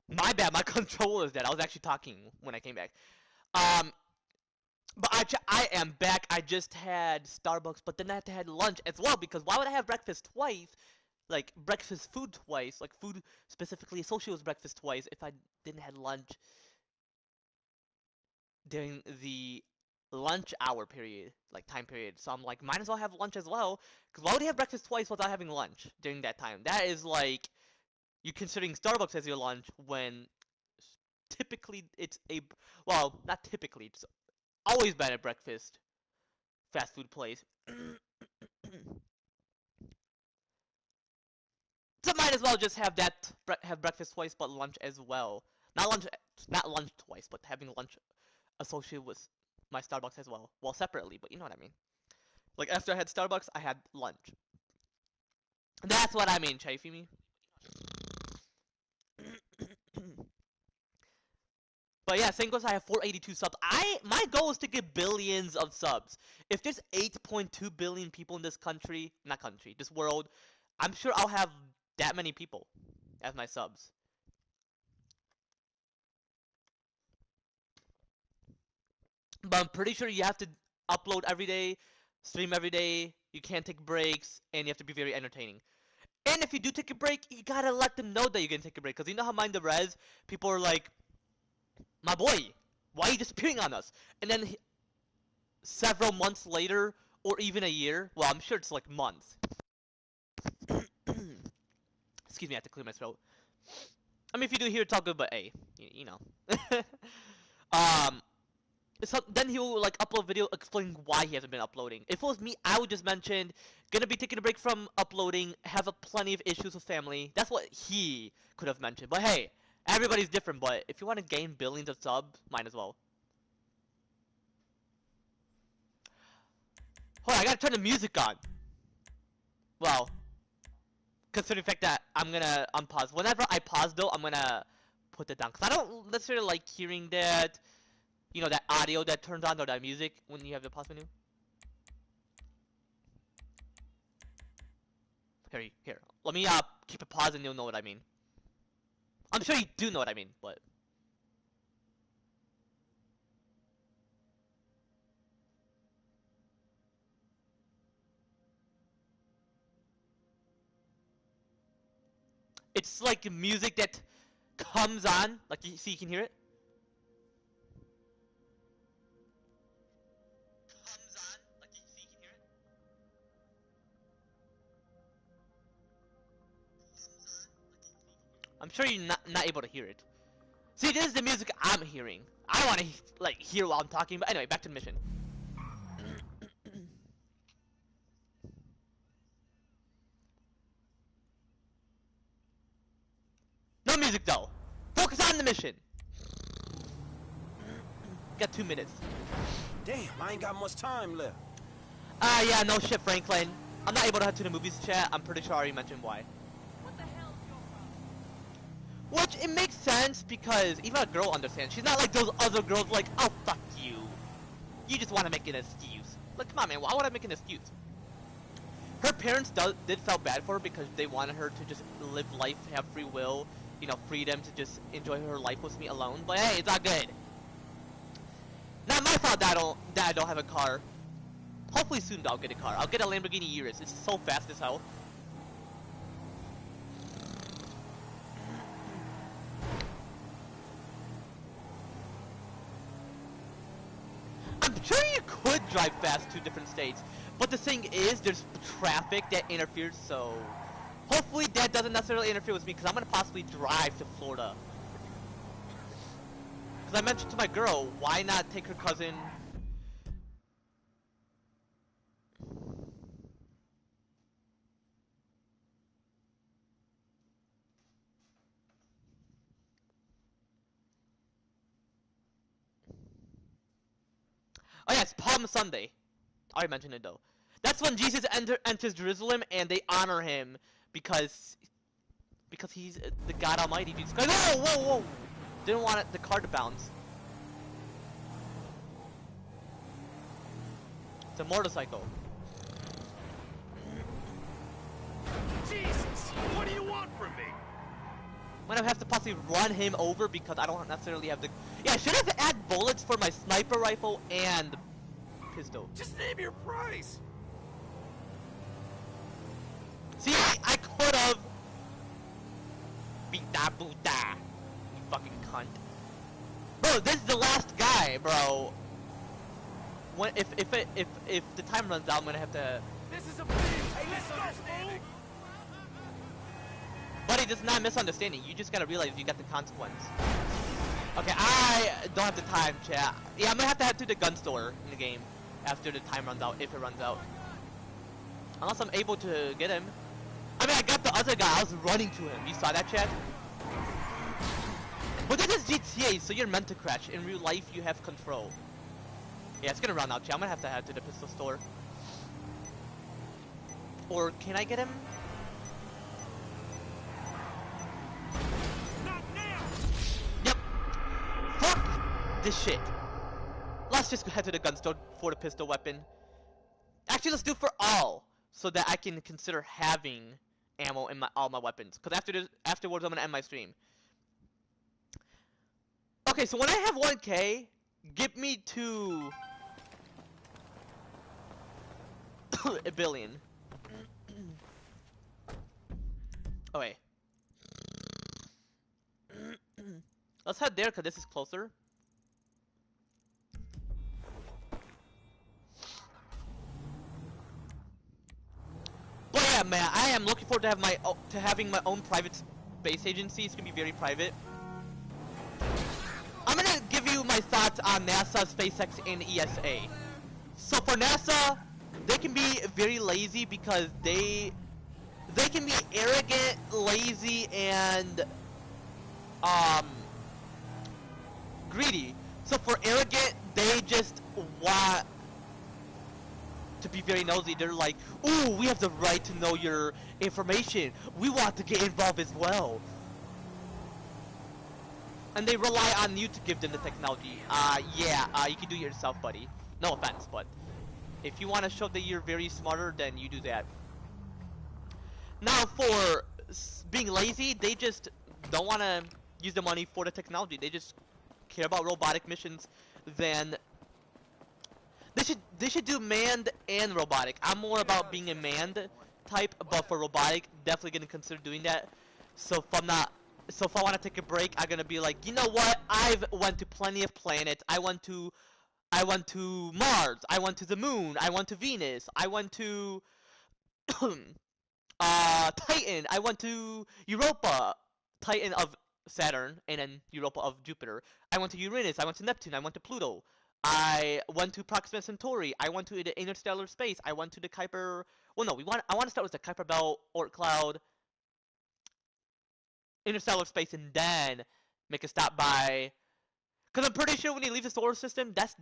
My bad, my controller is dead. I was actually talking when I came back. Um, but I am back. I just had Starbucks, but then I had lunch as well because why would I have breakfast twice? Like breakfast food twice, like food specifically associated with breakfast twice if I didn't have lunch during the lunch hour period, like time period. So I'm like, might as well have lunch as well. Because why would you have breakfast twice without having lunch during that time? That is like you considering Starbucks as your lunch when typically it's a well, not typically, it's always been a breakfast fast food place. So might as well just have that have breakfast twice, but lunch as well. Not lunch, not lunch twice, but having lunch associated with my Starbucks as well. Well, separately, but you know what I mean. Like after I had Starbucks, I had lunch. That's what I mean, Chafee me. But yeah, same goes. I have 482 subs. My goal is to get billions of subs. If there's 8.2 billion people in this country, not country, this world, I'm sure I'll have that many people as my subs. But I'm pretty sure you have to upload every day, stream every day. You can't take breaks, and you have to be very entertaining. And if you do take a break, you gotta let them know that you're gonna take a break. Cause you know how Mind the Res, people are like, "My boy, why are you disappearing on us?" And then several months later, or even a year, well, I'm sure it's like months. Excuse me, I have to clear my throat. I mean, if you do hear it's all good, but hey, you know. um, so then he will like upload video explaining why he hasn't been uploading. If it was me, I would just mention gonna be taking a break from uploading, have a plenty of issues with family. That's what he could have mentioned. But hey, everybody's different. But if you want to gain billions of subs, might as well. Hold on, I gotta turn the music on. Well, considering the fact that I'm gonna unpause. Whenever I pause though, I'm gonna put it down because I don't necessarily like hearing that. You know that audio that turns on or that music when you have the pause menu. Here. Let me keep a pause and you'll know what I mean. I'm sure you do know what I mean, but it's like music that comes on. Like you see, you can hear it. Comes on. Like you see, you can hear it. I'm sure you're not able to hear it. See, this is the music I'm hearing. I want to like hear while I'm talking, but anyway, back to the mission. No music though. Focus on the mission. Got 2 minutes. Damn, I ain't got much time left. Yeah, no shit, Franklin. I'm not able to head to the movies chat. I'm pretty sure I already mentioned why. What the hell's your problem? Which, it makes sense because even a girl understands. She's not like those other girls like, oh, fuck you. You just want to make an excuse. Like, come on, man, why would I make an excuse? Her parents did felt bad for her because they wanted her to just live life, have free will, you know, freedom to just enjoy her life with me alone. But hey, it's all good. Not my fault that I don't have a car. Hopefully soon I'll get a car. I'll get a Lamborghini Urus. It's so fast as hell. I'm sure you could drive fast to different states, but the thing is, there's traffic that interferes, so hopefully that doesn't necessarily interfere with me, because I'm going to possibly drive to Florida. Because I mentioned to my girl, why not take her cousin... Oh yes, Palm Sunday. I already mentioned it though. That's when Jesus enters Jerusalem and they honor him because he's the God Almighty. Jesus Christ. Whoa, whoa, whoa! Didn't want the car to bounce. It's a motorcycle. Jesus! What do you want from me? I'm gonna have to possibly run him over because I don't necessarily have the. Yeah, I should have add bullets for my sniper rifle and pistol. Just name your price. See, I could have. Beat that boota. You fucking cunt. Bro, this is the last guy, bro. When if the time runs out, I'm gonna have to. This is a big misunderstanding. Buddy, this is not a misunderstanding. You just gotta realize you got the consequence. Okay, I don't have the time, chat. Yeah, I'm gonna have to head to the gun store in the game after the time runs out, if it runs out. Unless I'm able to get him. I mean, I got the other guy. I was running to him. You saw that, chat? But this is GTA, so you're meant to crash. In real life, you have control. Yeah, it's gonna run out, chat. I'm gonna have to head to the pistol store. Or can I get him? Yep. Fuck this shit. Let's just head to the gun store for the pistol weapon. Actually, let's do it for all, so that I can consider having ammo in all my weapons. Because afterwards, I'm gonna end my stream. Okay, so when I have 1K, get me to a billion. Oh wait. Let's head there because this is closer. But yeah, man, I am looking forward to having my own private space agency. It's gonna be very private. I'm gonna give you my thoughts on NASA, SpaceX, and ESA. So for NASA, they can be very lazy because they can be arrogant, lazy, and greedy. So for arrogant, they just want to be very nosy. They're like, ooh, we have the right to know your information. We want to get involved as well. And they rely on you to give them the technology. Yeah, you can do it yourself, buddy. No offense, but if you want to show that you're very smarter, then you do that. Now, for being lazy, they just don't want to use the money for the technology. They just care about robotic missions. Then they should do manned and robotic. I'm more about being a manned type, but for robotic, definitely gonna consider doing that. So if I want to take a break, I'm gonna be like, you know what? I've went to plenty of planets. I went to Mars. I went to the moon. I went to Venus. I went to Titan. I went to Europa, Titan of Saturn, and then Europa of Jupiter. I went to Uranus. I went to Neptune. I went to Pluto. I went to Proxima Centauri. I went to the interstellar space. I went to the Kuiper. Well, no, I want to start with the Kuiper Belt, Oort cloud, interstellar space, and then make a stop by. Because I'm pretty sure when you leave the solar system, that's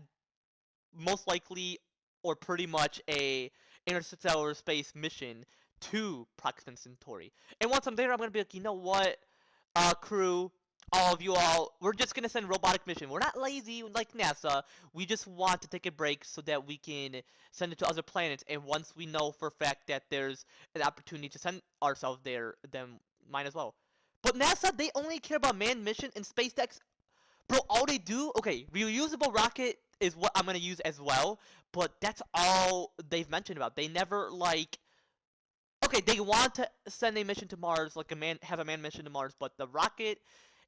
most likely or pretty much a interstellar space mission to Proxima Centauri. And once I'm there, I'm gonna be like, you know what, crew, all of you all, we're just gonna send robotic mission. We're not lazy like NASA. We just want to take a break so that we can send it to other planets. And once we know for a fact that there's an opportunity to send ourselves there, then might as well. But NASA, they only care about manned mission, and SpaceX, bro, all they do, okay, reusable rocket is what I'm gonna use as well, but that's all they've mentioned about. They never, like, okay, they want to send a mission to Mars, like have a manned mission to Mars, but the rocket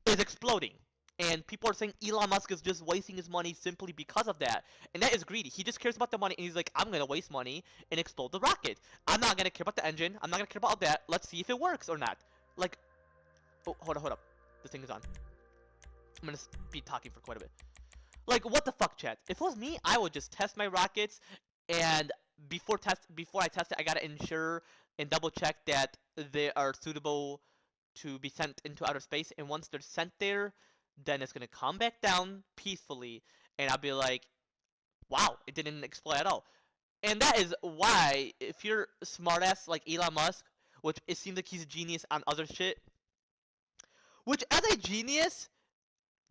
is exploding. And people are saying Elon Musk is just wasting his money simply because of that. And that is greedy. He just cares about the money, and he's like, I'm gonna waste money and explode the rocket. I'm not gonna care about the engine. I'm not gonna care about all that. Let's see if it works or not. Like, oh, hold up. This thing is on. I'm gonna be talking for quite a bit. Like, what the fuck, chat? If it was me, I would just test my rockets, and before I test it, I gotta ensure and double check that they are suitable to be sent into outer space. And once they're sent there, then it's gonna come back down peacefully, and I'll be like, wow, it didn't explode at all. And that is why, if you're a smartass like Elon Musk, which it seems like he's a genius on other shit, which as a genius,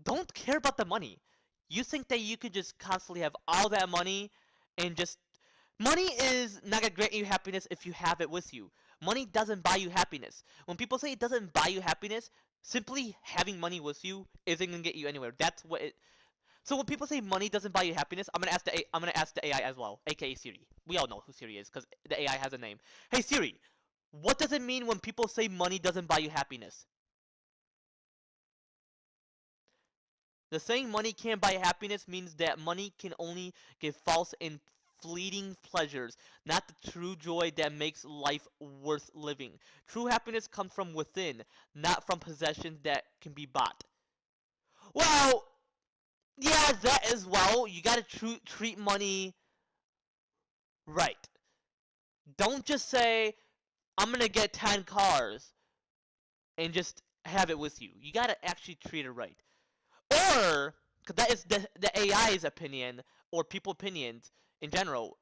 don't care about the money. You think that you could just constantly have all that money and just... Money is not gonna grant you happiness if you have it with you. Money doesn't buy you happiness. When people say it doesn't buy you happiness, Simply having money with you isn't gonna get you anywhere. That's what it. So when people say money doesn't buy you happiness, I'm gonna ask the AI as well, aka Siri. We all know who Siri is because the AI has a name. Hey Siri, what does it mean when people say money doesn't buy you happiness? The saying money can't buy happiness means that money can only give false and fleeting pleasures, not the true joy that makes life worth living. True happiness comes from within, not from possessions that can be bought. Well, yeah, that as well. You gotta treat money right. Don't just say, I'm gonna get 10 cars and just have it with you. You gotta actually treat it right. Or, because that is the AI's opinion, or people opinions in general.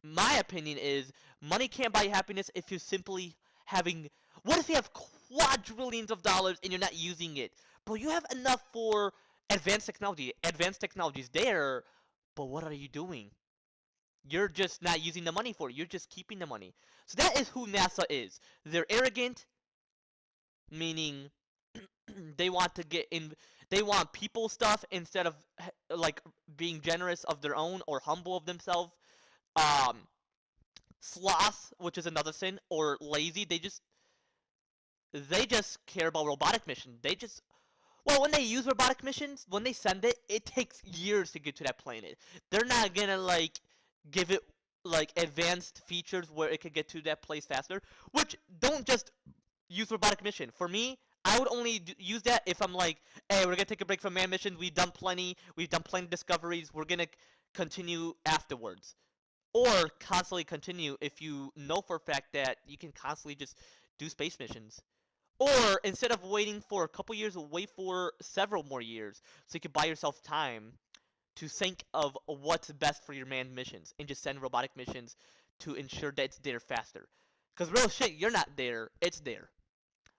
My opinion is money can't buy happiness if you're simply having. What if you have quadrillions of dollars and you're not using it? But you have enough for advanced technology. Advanced technology is there, but what are you doing? You're just not using the money for it. You're just keeping the money. So that is who NASA is. They're arrogant, meaning they want to get in. They want people stuff instead of like being generous of their own or humble of themselves. Um, Sloth, which is another sin, or lazy. They just care about robotic mission. They just well, when they use robotic missions, when they send it, it takes years to get to that planet. They're not gonna like give it like advanced features where it could get to that place faster. Which don't just use robotic mission. For me, I would only use that if I'm like, hey, we're gonna take a break from man missions. We've done plenty. We've done plenty discoveries. We're gonna continue afterwards, or constantly continue if you know for a fact that you can constantly just do space missions. Or instead of waiting for a couple years, wait for several more years so you can buy yourself time to think of what's best for your manned missions and just send robotic missions to ensure that it's there faster. Because real shit, you're not there, it's there.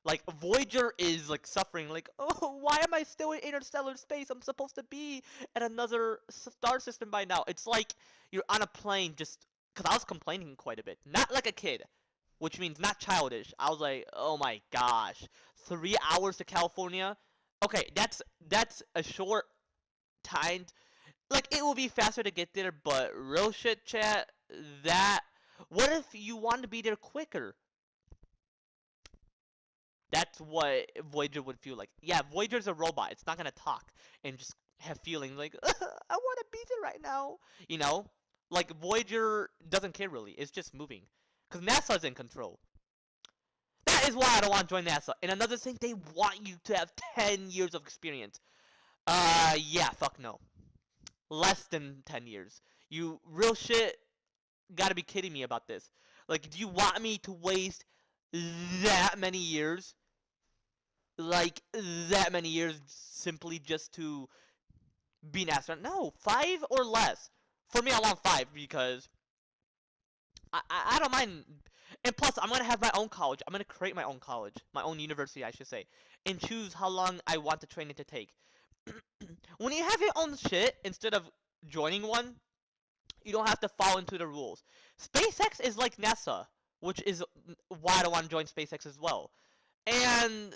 Like Voyager is like suffering, like, oh, why am I still in interstellar space? I'm supposed to be at another star system by now. It's like you're on a plane just because I was complaining quite a bit, not like a kid, which means not childish. I was like, oh my gosh, 3 hours to California. Okay, that's a short time. Like it will be faster to get there, but real shit, chat. That what if you want to be there quicker? That's what Voyager would feel like. Yeah, Voyager's a robot. It's not gonna talk and just have feelings like I want to be there right now. You know, like Voyager doesn't care really. It's just moving, cause NASA's in control. That is why I don't want to join NASA. And another thing, they want you to have 10 years of experience. Yeah, fuck no. Less than 10 years. You real shit gotta be kidding me about this. Like, do you want me to waste that many years like that many years simply just to be an astronaut. No, 5 or less. For me, I want 5 because I don't mind. And plus, I'm gonna have my own college. I'm gonna create my own college, my own university, I should say, and choose how long I want the training to take. When you have your own shit instead of joining one, you don't have to fall into the rules. SpaceX is like NASA, which is why I don't want to join SpaceX as well. And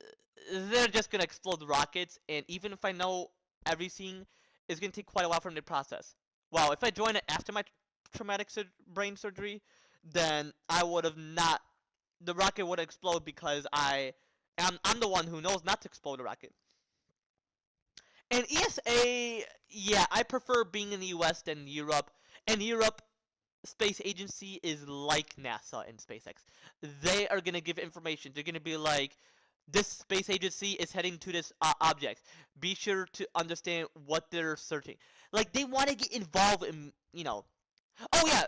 they're just gonna explode the rockets, and even if I know everything, it's gonna take quite a while for them to process. Well, if I join it after my traumatic brain surgery, then I would have not. The rocket would explode because I'm the one who knows not to explode the rocket. And ESA, yeah, I prefer being in the U.S. than Europe. And Europe, space agency is like NASA and SpaceX. They are gonna give information. They're gonna be like, this space agency is heading to this object. Be sure to understand what they're searching. Like they want to get involved in, you know. Oh yeah,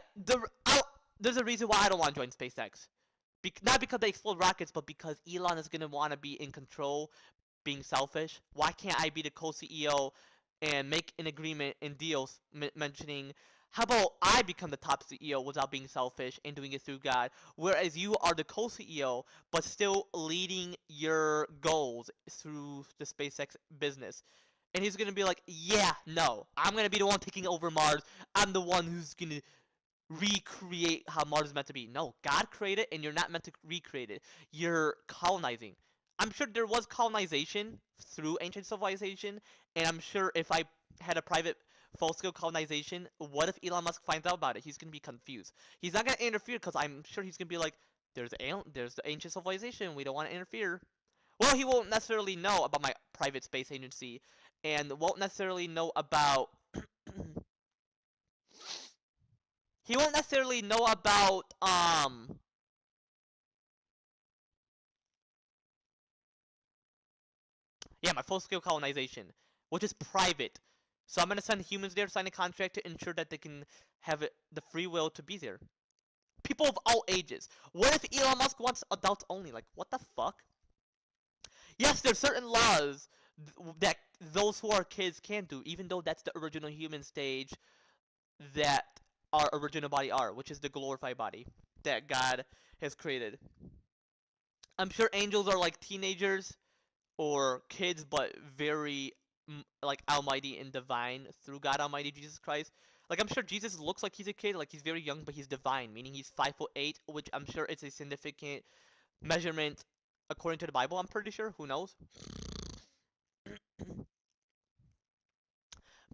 there's a reason why I don't want to join SpaceX. Not because they explode rockets, but because Elon is gonna want to be in control, being selfish. Why can't I be the co-CEO and make an agreement and deals mentioning how about I become the top CEO without being selfish and doing it through God, whereas you are the co-CEO but still leading your goals through the SpaceX business. And he's gonna be like, yeah, no, I'm gonna be the one taking over Mars. I'm the one who's gonna recreate how Mars is meant to be. No, God created it and you're not meant to recreate it. You're colonizing. I'm sure there was colonization through ancient civilization, and I'm sure if I had a private full-scale colonization, what if Elon Musk finds out about it? He's gonna be confused. He's not gonna interfere because I'm sure he's gonna be like, there's the ancient civilization. We don't want to interfere. Well, he won't necessarily know about my private space agency, and won't necessarily know about. He won't necessarily know about yeah, my full-scale colonization, which is private. So I'm gonna send humans there, sign a contract to ensure that they can have the free will to be there. People of all ages. What if Elon Musk wants adults only? Like, what the fuck? Yes, there's certain laws that those who are kids can do, even though that's the original human stage that our original body are, which is the glorified body that God has created. I'm sure angels are like teenagers or kids, but very like almighty and divine through God Almighty Jesus Christ. Like I'm sure Jesus looks like he's a kid, like he's very young, but he's divine, meaning he's 5'8", which I'm sure is a significant measurement according to the Bible. I'm pretty sure. Who knows?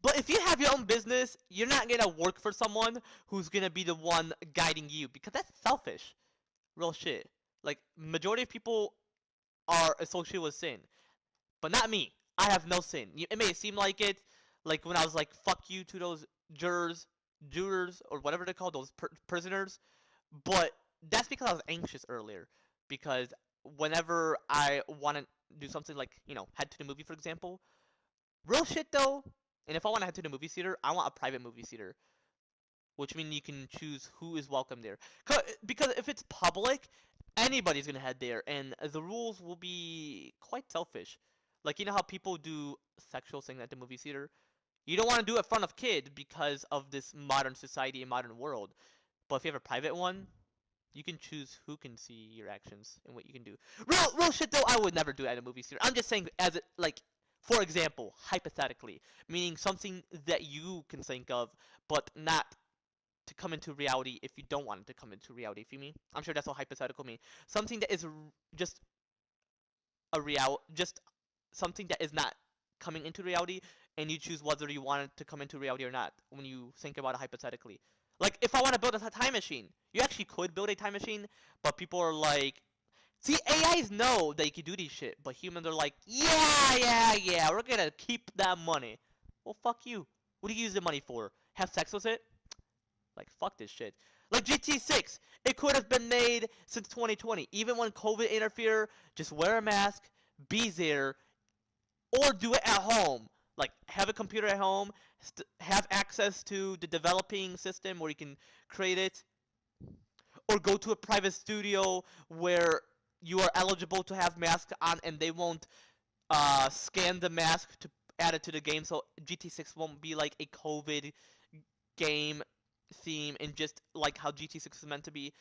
But if you have your own business, you're not gonna work for someone who's gonna be the one guiding you because that's selfish. Real shit. Like majority of people are associated with sin. But not me. I have no sin. It may seem like it, like when I was like, fuck you to those jurors, or whatever they're called, those prisoners. But that's because I was anxious earlier. Because whenever I want to do something like, head to the movie, for example, real shit though, and if I want to head to the movie theater, I want a private movie theater. Which means you can choose who is welcome there. Because if it's public, anybody's gonna head there, and the rules will be quite selfish. Like you know how people do sexual things at the movie theater? You don't want to do it in front of kids because of this modern society and modern world. But if you have a private one, you can choose who can see your actions and what you can do. Real shit though, I would never do it at a movie theater. I'm just saying as it like, for example, hypothetically, meaning something that you can think of, but not to come into reality if you don't want it to come into reality. If you mean, I'm sure that's what hypothetical mean. Something that is just just something that is not coming into reality, and you choose whether you want it to come into reality or not when you think about it hypothetically. Like if I want to build a time machine, you actually could build a time machine, but people are like, see, AIs know they can do these shit, but humans are like, yeah, we're gonna keep that money. Well, fuck you. What do you use the money for? Have sex with it? Like, fuck this shit. Like GT6, it could have been made since 2020. Even when COVID interfered, just wear a mask, be there, or do it at home. Like, have a computer at home, have access to the developing system where you can create it, or go to a private studio where you are eligible to have mask on and they won't scan the mask to add it to the game, so GT6 won't be like a COVID game theme and just like how GT6 is meant to be.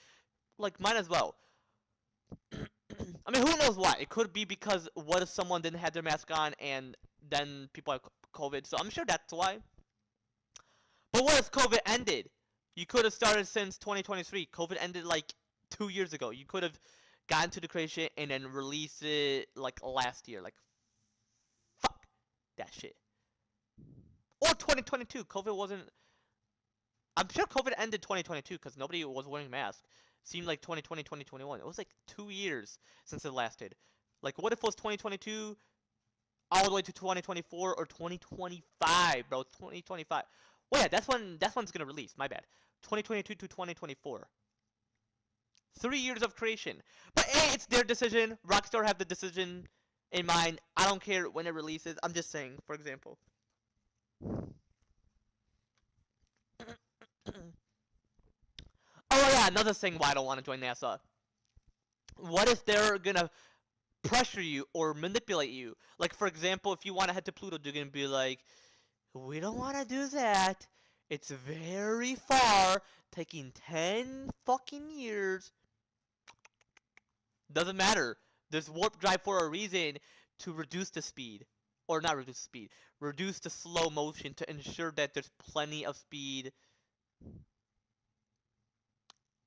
Like, might as well. I mean, who knows why? It could be because what if someone didn't have their mask on and then people have COVID, so I'm sure that's why. But what if COVID ended? You could have started since 2023. COVID ended like 2 years ago. You could have gotten to the creation and then released it like last year. Like, fuck that shit. Or 2022. COVID wasn't. I'm sure COVID ended 2022 because nobody was wearing masks. Seemed like 2020, 2021. It was like 2 years since it lasted. Like, what if it was 2022 all the way to 2024 or 2025, bro? 2025. Well, yeah, that's when it's gonna release. My bad. 2022 to 2024. 3 years of creation. But hey, it's their decision. Rockstar have the decision in mind. I don't care when it releases. I'm just saying, for example. Oh yeah, another thing why I don't want to join NASA. What if they're gonna pressure you or manipulate you? Like for example, if you want to head to Pluto, they're gonna be like, we don't want to do that. It's very far, taking 10 fucking years. Doesn't matter. There's warp drive for a reason to reduce the speed. Or not reduce the speed. Reduce the slow motion to ensure that there's plenty of speed.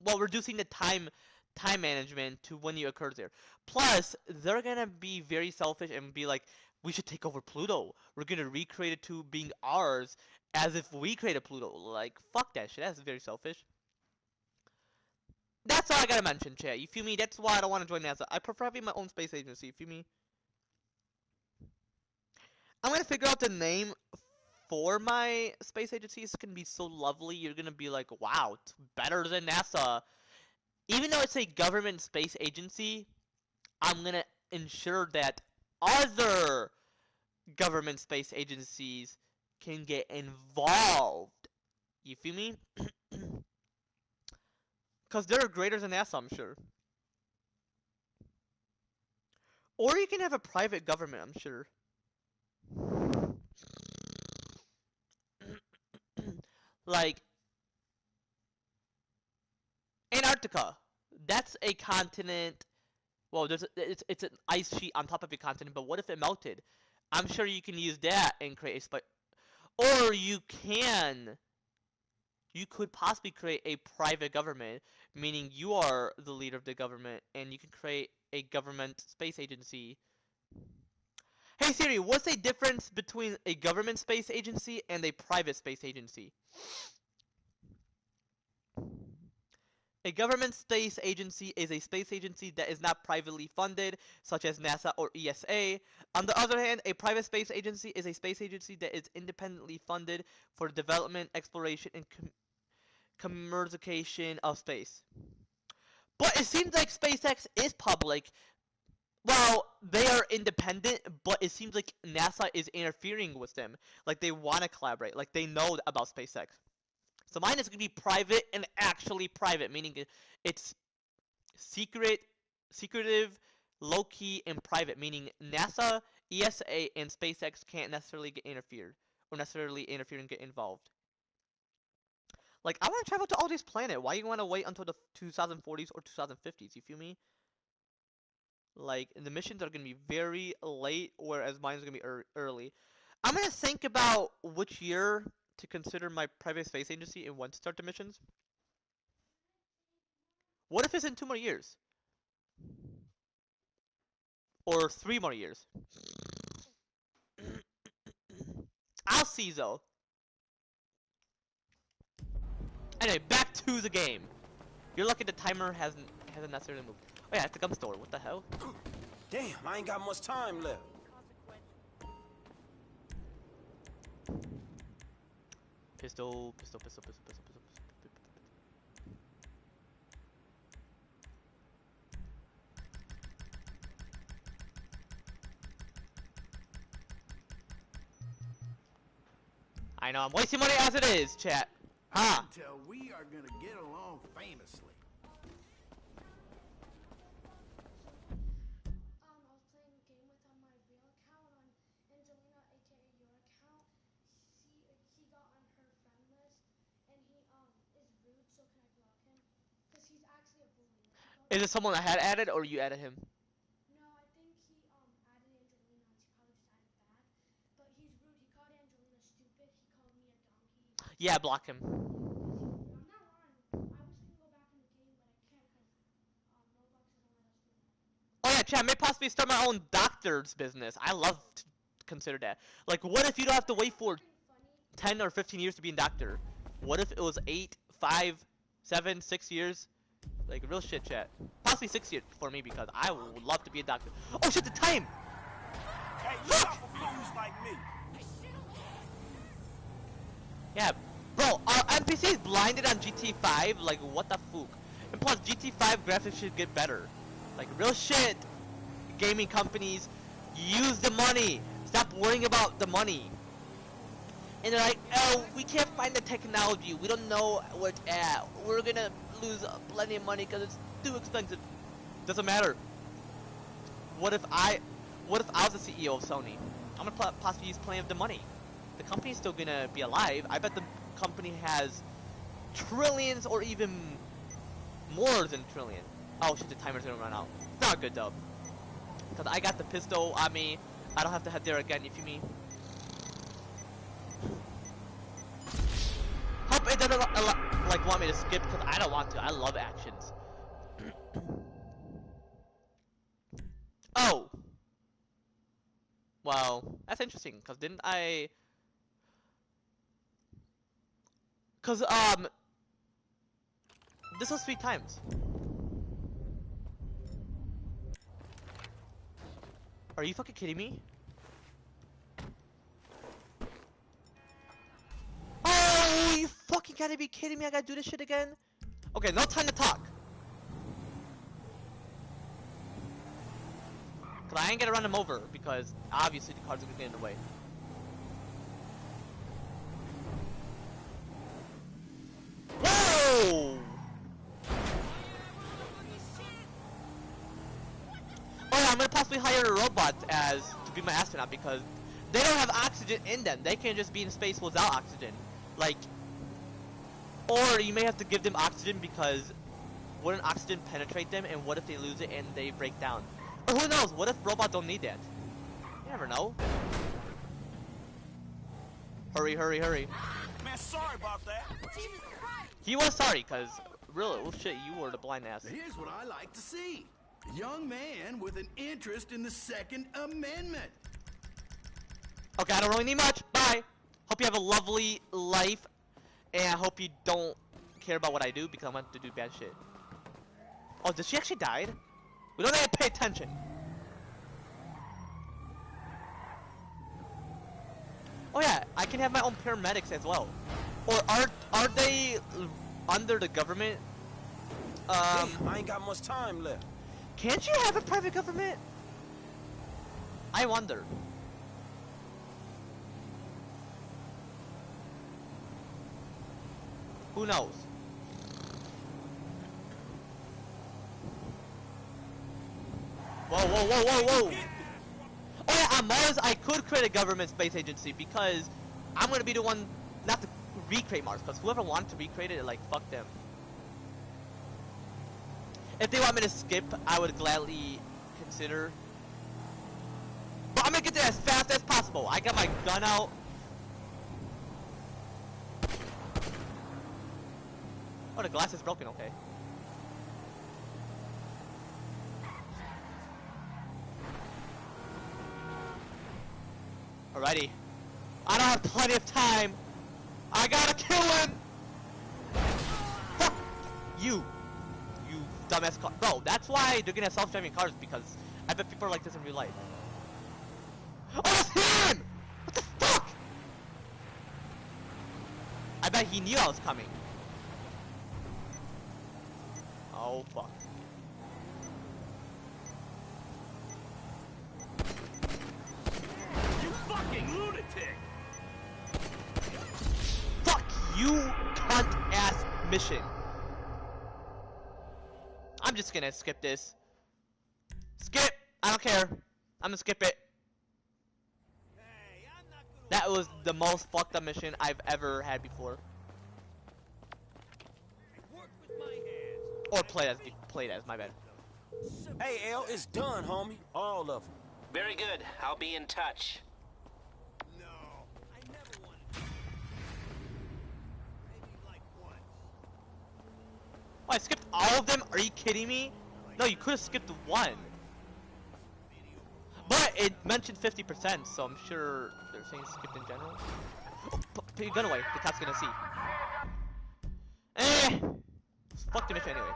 Well, reducing the time time management to when you occur there. Plus, they're gonna be very selfish and be like, we should take over Pluto. We're gonna recreate it to being ours as if we created Pluto. Like, fuck that shit. That's very selfish. That's all I gotta mention, chat. You feel me? That's why I don't want to join NASA. I prefer having my own space agency. You feel me? I'm gonna figure out the name for my space agency. It's gonna be so lovely. You're gonna be like, wow, it's better than NASA. Even though it's a government space agency, I'm gonna ensure that other government space agencies can get involved. You feel me? Because they're greater than NASA, I'm sure. Or you can have a private government, I'm sure. Like, Antarctica. That's a continent. Well, it's an ice sheet on top of a continent, but what if it melted? I'm sure you can use that and create a or you could possibly create a private government, meaning you are the leader of the government, and you can create a government space agency. Hey Siri, what's the difference between a government space agency and a private space agency? A government space agency is a space agency that is not privately funded, such as NASA or ESA. On the other hand, a private space agency is a space agency that is independently funded for development, exploration, and commercialization of space. But it seems like SpaceX is public. Well, they are independent, but it seems like NASA is interfering with them. Like they want to collaborate. Like they know about SpaceX. So mine is going to be private and actually private, meaning it's secretive, low-key, and private, meaning NASA, ESA, and SpaceX can't necessarily get interfered or necessarily interfere and get involved. Like, I want to travel to all these planets. Why you want to wait until the 2040s or 2050s? You feel me? Like, the missions are going to be very late, whereas mine's going to be early. I'm going to think about which year to consider my private space agency and when to start the missions. What if it's in 2 more years? Or 3 more years? I'll see though. Anyway, back to the game. You're lucky the timer hasn't necessarily moved. Oh yeah, it's the gun store. What the hell? Damn, I ain't got much time left. Pistol. I know, I'm wasting money as it is, chat. Huh? I can tell we are gonna get along famously. I was playing a game with on my real account on Angelina, a.k.a. your account. He got on her friend list, and he is rude. So can I block him? Because he's actually a bully. Is it someone I had added or you added him? No, I think he added Angelina, and she probably just added back. But he's rude. He called Angelina stupid. He called me a donkey. Yeah, block him. I'm not lying. I wish we can go back in the game, but I can't because Roblox doesn't let us do that. Oh yeah, chat, I may possibly start my own doctor's business. I love to consider that. Like, what if you don't have to wait for 10 or 15 years to be a doctor? What if it was 8, 5, 7, 6 years? Like, real shit, chat. Possibly 6 years for me because I would love to be a doctor. Oh shit, the time! Hey, look out for fools like me. Yeah, bro, our NPC is blinded on GT5, like, what the fuck? And plus, GT5 graphics should get better. Like, real shit, gaming companies, use the money! Stop worrying about the money! And they're like, oh, we can't find the technology, we don't know where it's at, we're gonna lose plenty of money because it's too expensive. Doesn't matter. What if I was the CEO of Sony? I'm gonna possibly use plenty of the money. The company's still gonna be alive. I bet the company has trillions or even more than trillion. Oh shit, the timer's gonna run out. It's not good though. Cause I got the pistol on me. I don't have to head there again, you feel me? Hope it doesn't like want me to skip because I don't want to. I love actions. Oh. Well, that's interesting, cause didn't I? Cause this was 3 times. Are you fucking kidding me? Oh, you fucking gotta be kidding me! I gotta do this shit again. Okay, no time to talk. Cause I ain't gonna run him over because obviously the cars are gonna get in the way. Whoa! Oh yeah, I'm gonna possibly hire a robot as to be my astronaut because they don't have oxygen in them. They can just be in space without oxygen. Like, or you may have to give them oxygen because wouldn't oxygen penetrate them, and what if they lose it and they break down? Or who knows, what if robots don't need that? You never know. Hurry, hurry, hurry. Man, sorry about that. Jesus Christ! He was sorry, cause really, oh shit, you were the blind ass. Here's what I like to see. A young man with an interest in the Second Amendment. Okay, I don't really need much. Bye. Hope you have a lovely life, and I hope you don't care about what I do because I want to do bad shit. Oh, did she actually die? We don't have to pay attention. Oh yeah, I can have my own paramedics as well. Or are they under the government? Hey, I ain't got much time left. Can't you have a private government? I wonder. Who knows? Whoa, whoa, whoa, whoa, whoa! Oh yeah, on Mars I could create a government space agency because I'm gonna be the one not to recreate Mars, because whoever wanted to recreate it, like, fuck them. If they want me to skip, I would gladly consider. But I'm gonna get there as fast as possible. I got my gun out. Oh, the glass is broken, okay. Alrighty. I don't have plenty of time. I gotta kill him! Fuck you. You dumbass car. Bro, that's why they're gonna have self-driving cars, because I bet people are like this in real life. Oh, that's him! What the fuck? I bet he knew I was coming. Oh, fuck. You fucking lunatic! Fuck you, cunt-ass mission. I'm just gonna skip this. Skip! I don't care. I'm gonna skip it. That was the most fucked up mission I've ever had before. Or played as, my bad. Hey, L, it's done, homie. All of them. Very good. I'll be in touch. No, I never wanted to. Maybe like once. Oh, I skipped all of them? Are you kidding me? No, you could have skipped one. But it mentioned 50%, so I'm sure they're saying skipped in general. Oh, put your gun away. The cop's gonna see. Eh! Fuck the mission anyway.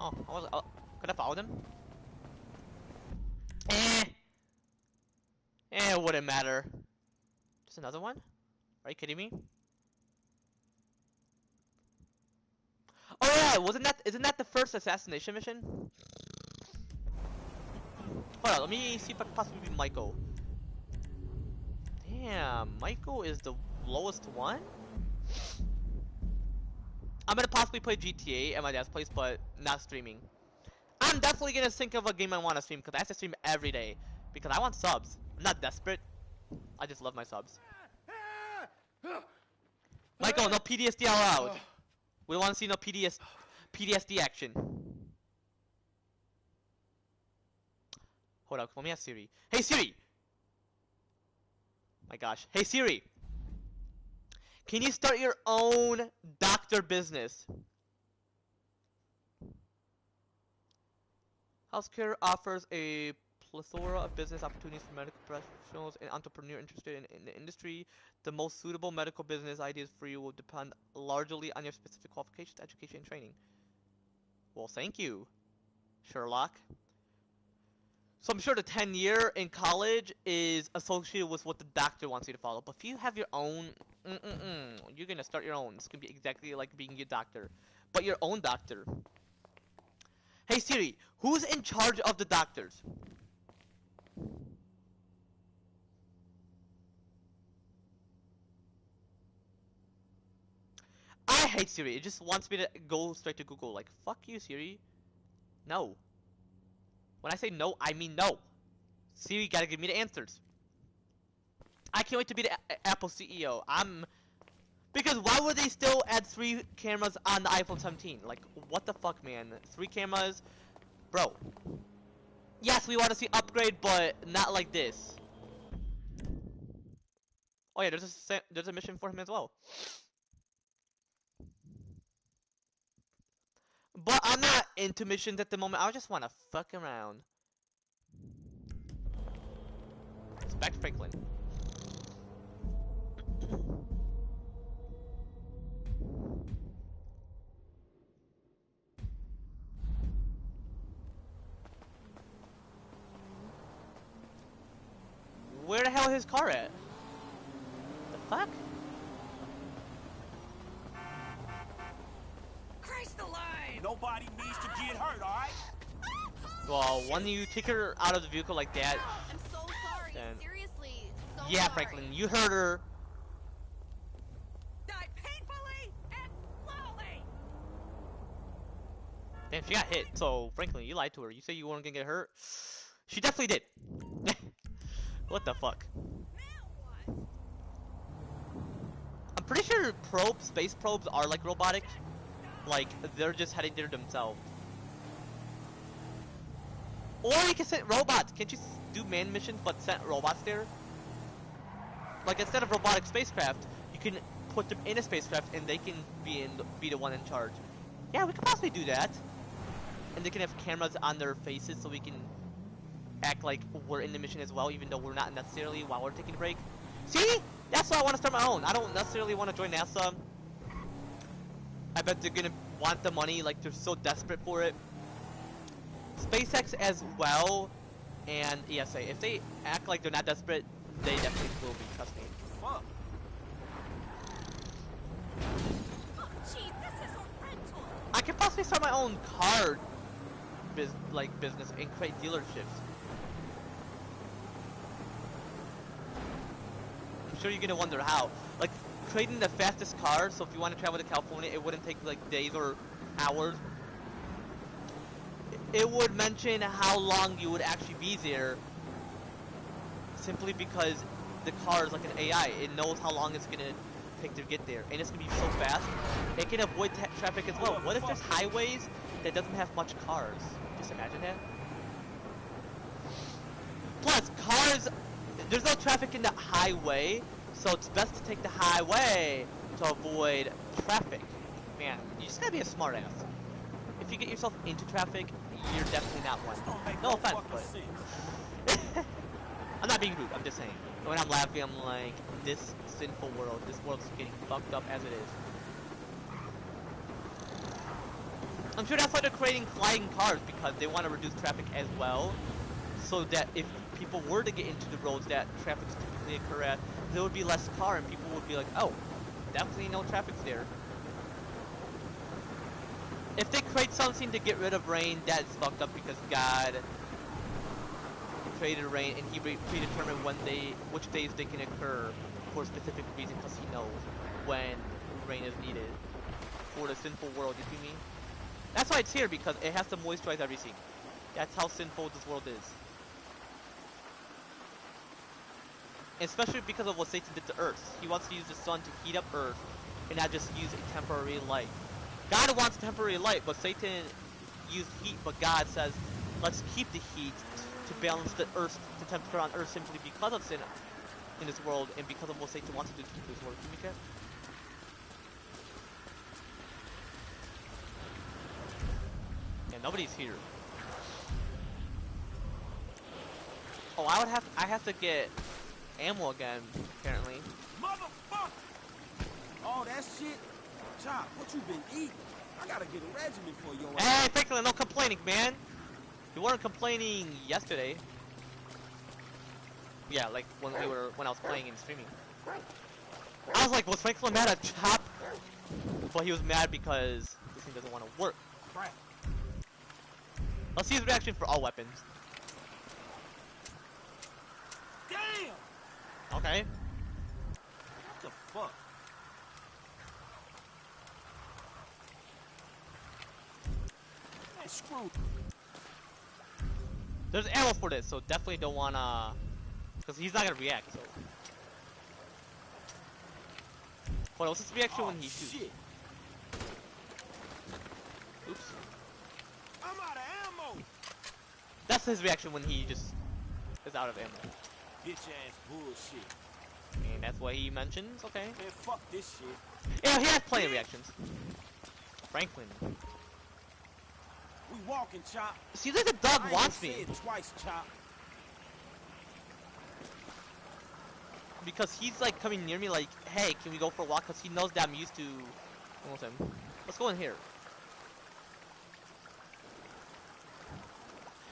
Oh, could I follow them? It wouldn't matter. Just another one? Are you kidding me? Oh yeah, isn't that the first assassination mission? Hold on, let me see if I can possibly be Michael. Damn, Michael is the lowest one? I'm gonna possibly play GTA at my dad's place, but not streaming. I'm definitely gonna think of a game I want to stream, because I have to stream every day. Because I want subs. I'm not desperate. I just love my subs. Michael, no PTSD allowed. We don't want to see no PTSD action. Hold up, let me ask Siri. Hey Siri! My gosh. Hey Siri! Can you start your own doctor business? Healthcare offers a plethora of business opportunities for medical professionals and entrepreneurs interested in the industry. The most suitable medical business ideas for you will depend largely on your specific qualifications, education, and training. Well, thank you, Sherlock. So I'm sure the 10-year in college is associated with what the doctor wants you to follow. But if you have your own, you're gonna start your own. It's gonna be exactly like being your doctor, but your own doctor. Hey Siri, who's in charge of the doctors? I hate Siri. It just wants me to go straight to Google. Like, fuck you, Siri. No. When I say no, I mean no. Siri gotta give me the answers. I can't wait to be the Apple CEO. Because why would they still add 3 cameras on the iPhone 17? Like, what the fuck, man? 3 cameras? Bro. Yes, we want to see upgrade, but not like this. Oh yeah, there's a mission for him as well. But I'm not into missions at the moment. I just want to fuck around. It's back to Franklin. Where the hell is his car at? The fuck? Christ alive! Nobody needs to get hurt, alright? Well, when you take her out of the vehicle like that, I'm so sorry. then... Seriously, so Yeah, sorry. Franklin, you heard her. Die painfully and slowly! Damn, she got hit. So, Franklin, you lied to her. You said you weren't gonna get hurt. She definitely did. What the fuck? Now what? I'm pretty sure space probes are like robotic. Like, they're just heading there themselves. Or you can send robots. Can't you do man missions but send robots there? Like, instead of robotic spacecraft, you can put them in a spacecraft and they can be the one in charge. Yeah, we could possibly do that. And they can have cameras on their faces so we can act like we're in the mission as well, even though we're not necessarily while we're taking a break. See? That's why I want to start my own. I don't necessarily want to join NASA. I bet they're gonna want the money, like they're so desperate for it. SpaceX as well, and ESA. If they act like they're not desperate, they definitely will be, trust me. Fuck. Oh, jeez, this is a rental! I could possibly start my own car business and create dealerships. I'm sure you're gonna wonder how. Like, creating the fastest car, so if you want to travel to California, it wouldn't take like days or hours. It would mention how long you would actually be there, simply because the car is like an AI. It knows how long it's gonna take to get there, and it's gonna be so fast. It can avoid traffic as well. What if there's highways that doesn't have much cars? Just imagine that. Plus, cars, there's no traffic in the highway, so it's best to take the highway to avoid traffic. Man, you just gotta be a smartass. If you get yourself into traffic, you're definitely not one. No offense, but I'm not being rude. I'm just saying. When I'm laughing, I'm like, this sinful world. This world's getting fucked up as it is. I'm sure that's why they're creating flying cars, because they want to reduce traffic as well, so that if people were to get into the roads that traffic's typically occur at, there would be less car, and people would be like, oh, definitely no traffic's there. If they create something to get rid of rain, that's fucked up, because God created rain and he predetermined which days they can occur for a specific reason, because he knows when rain is needed for the sinful world. You see me? That's why it's here, because it has to moisturize everything. That's how sinful this world is. Especially because of what Satan did to Earth. He wants to use the sun to heat up Earth and not just use a temporary light. God wants temporary light, but Satan used heat, but God says, let's keep the heat to balance the temperature on Earth, simply because of sin in this world and because of what Satan wants to do to this world. Can you make that? Yeah, nobody's here. I have to get ammo again, apparently. Motherfucker! All that shit? Chop, what you been eating? I gotta get a regimen for your ass. Hey, Franklin, no complaining, man. You weren't complaining yesterday. Yeah, like when I was playing and streaming. I was like, was Franklin mad at Chop? But he was mad because this thing doesn't want to work. Crap. Let's see his reaction for all weapons. Damn! Okay. What the fuck? Man, screw. There's ammo for this, so definitely don't wanna, because he's not gonna react. So. What else is his reaction when he shoots? Shit. Oops. I'm out of ammo. That's his reaction when he just is out of ammo. Bitch ass bullshit. And that's what he mentions. Okay. Man, fuck this shit. Yeah, he has plenty of reactions. Franklin. We walking, Chop. Seems like the dog I wants ain't me. say it twice, Chop. Because he's like coming near me like, hey, can we go for a walk? Because he knows that I'm used to almost him. Let's go in here.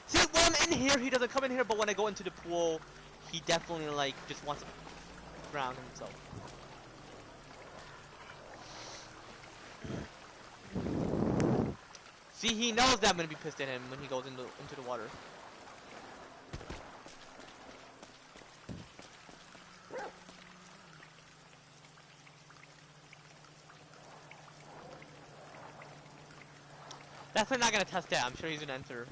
See, when I'm in here, he doesn't come in here, but when I go into the pool, he definitely like just wants to drown himself. See, he knows that I'm gonna be pissed at him when he goes into the water. Definitely not gonna test that. I'm sure he's gonna enter.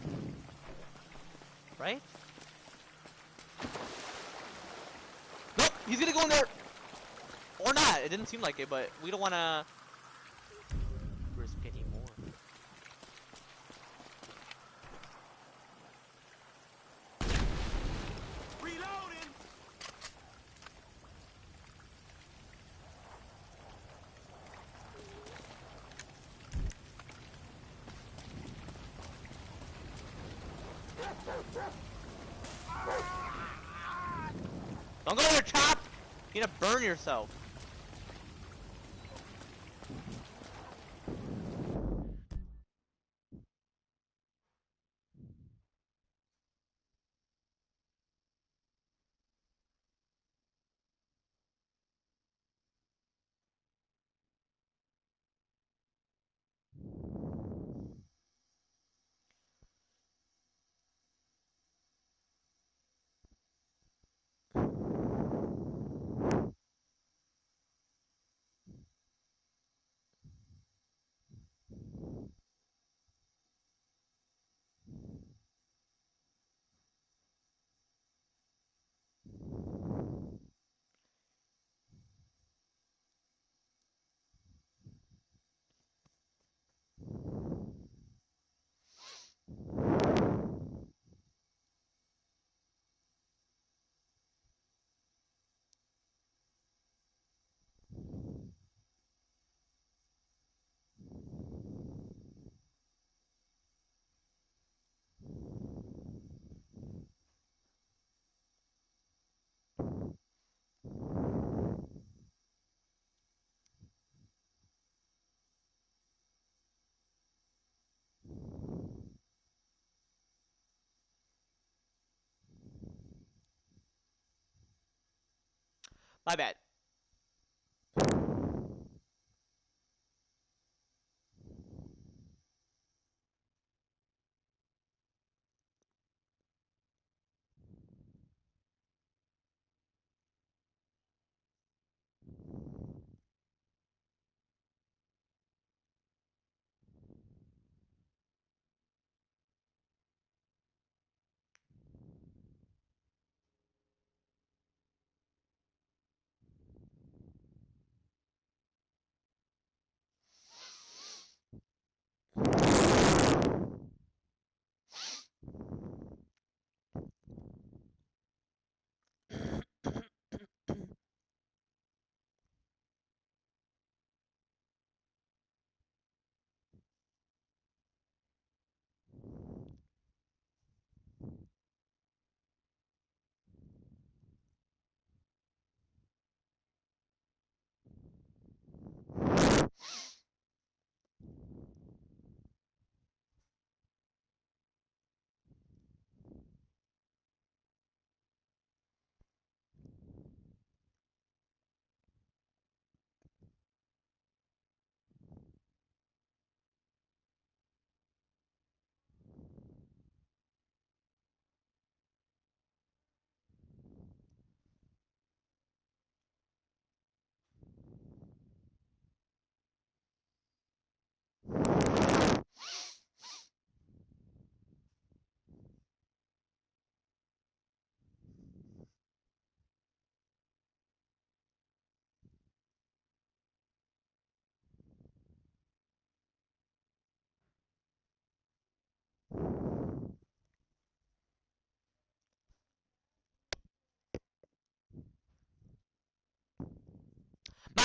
Right? Nope, he's gonna go in there! Or not, it didn't seem like it, but we don't wanna risk any more. Reloading. Don't go there, Chop! You're gonna burn yourself. My bad.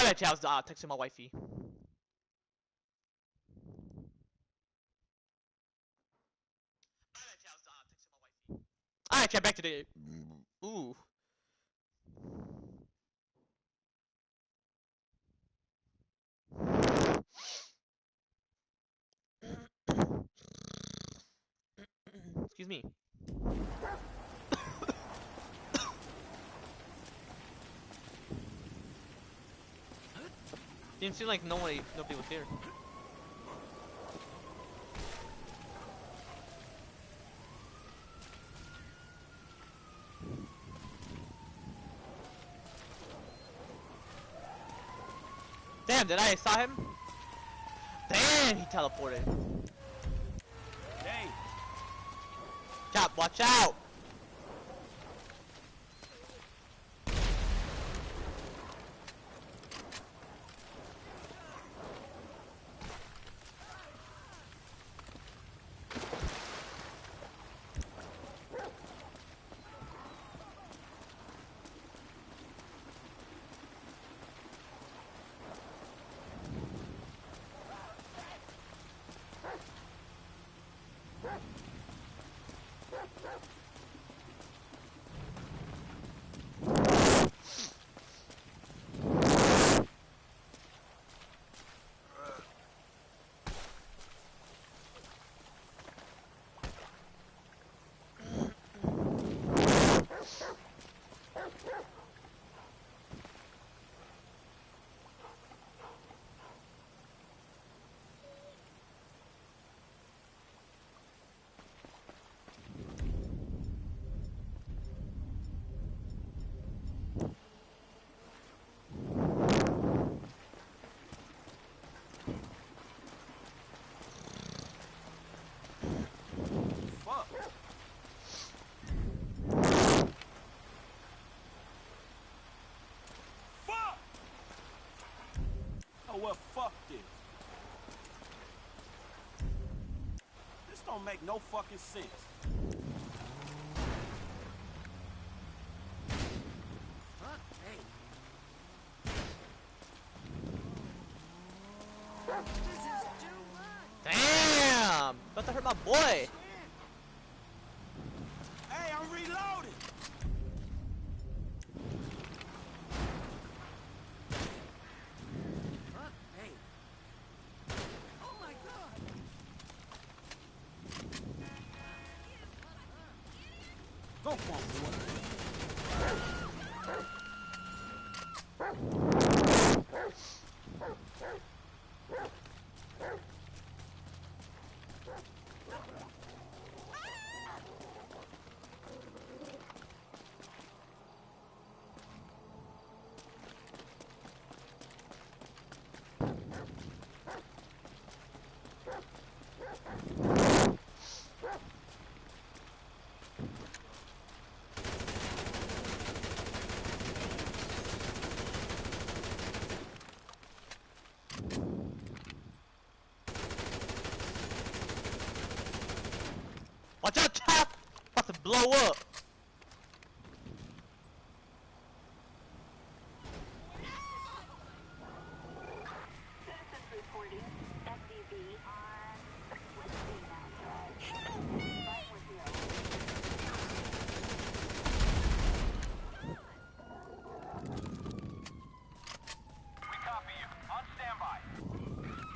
Actually, I was texting my wifey. Alright, chat back to the. Ooh. Excuse me. Didn't seem like nobody was here. Damn, did I saw him? Damn, he teleported. Dang. Chop, watch out! Fuck. Fuck! Oh, well, fuck this. This don't make no fucking sense. Huh? Hey. This is too much. Damn! About to hurt my boy! Hey, I'm reloading! Huh? Hey. Oh my god. Go for it, boy. Watch out, Chop! About to blow up!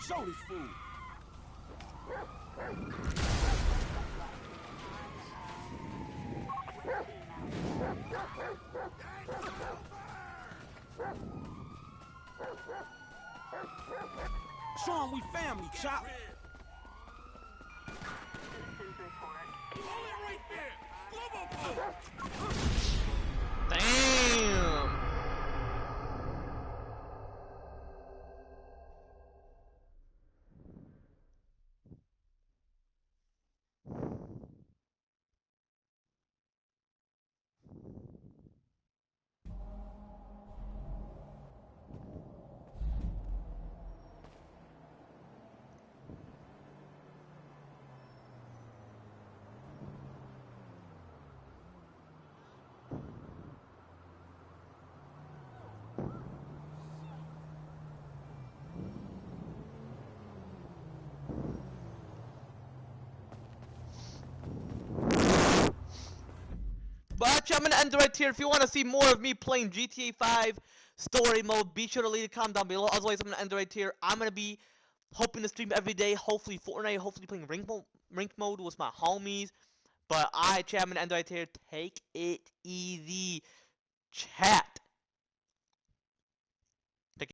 Show this fool. Show him we family, Chop. Damn! Actually, I'm gonna end it right here. If you want to see more of me playing GTA 5 story mode, be sure to leave a comment down below. Otherwise, I'm gonna end it right here. I'm gonna be hoping to stream every day. Hopefully Fortnite. Hopefully playing rank mode with my homies. But chat, I'm gonna end it right here. Take it easy, chat.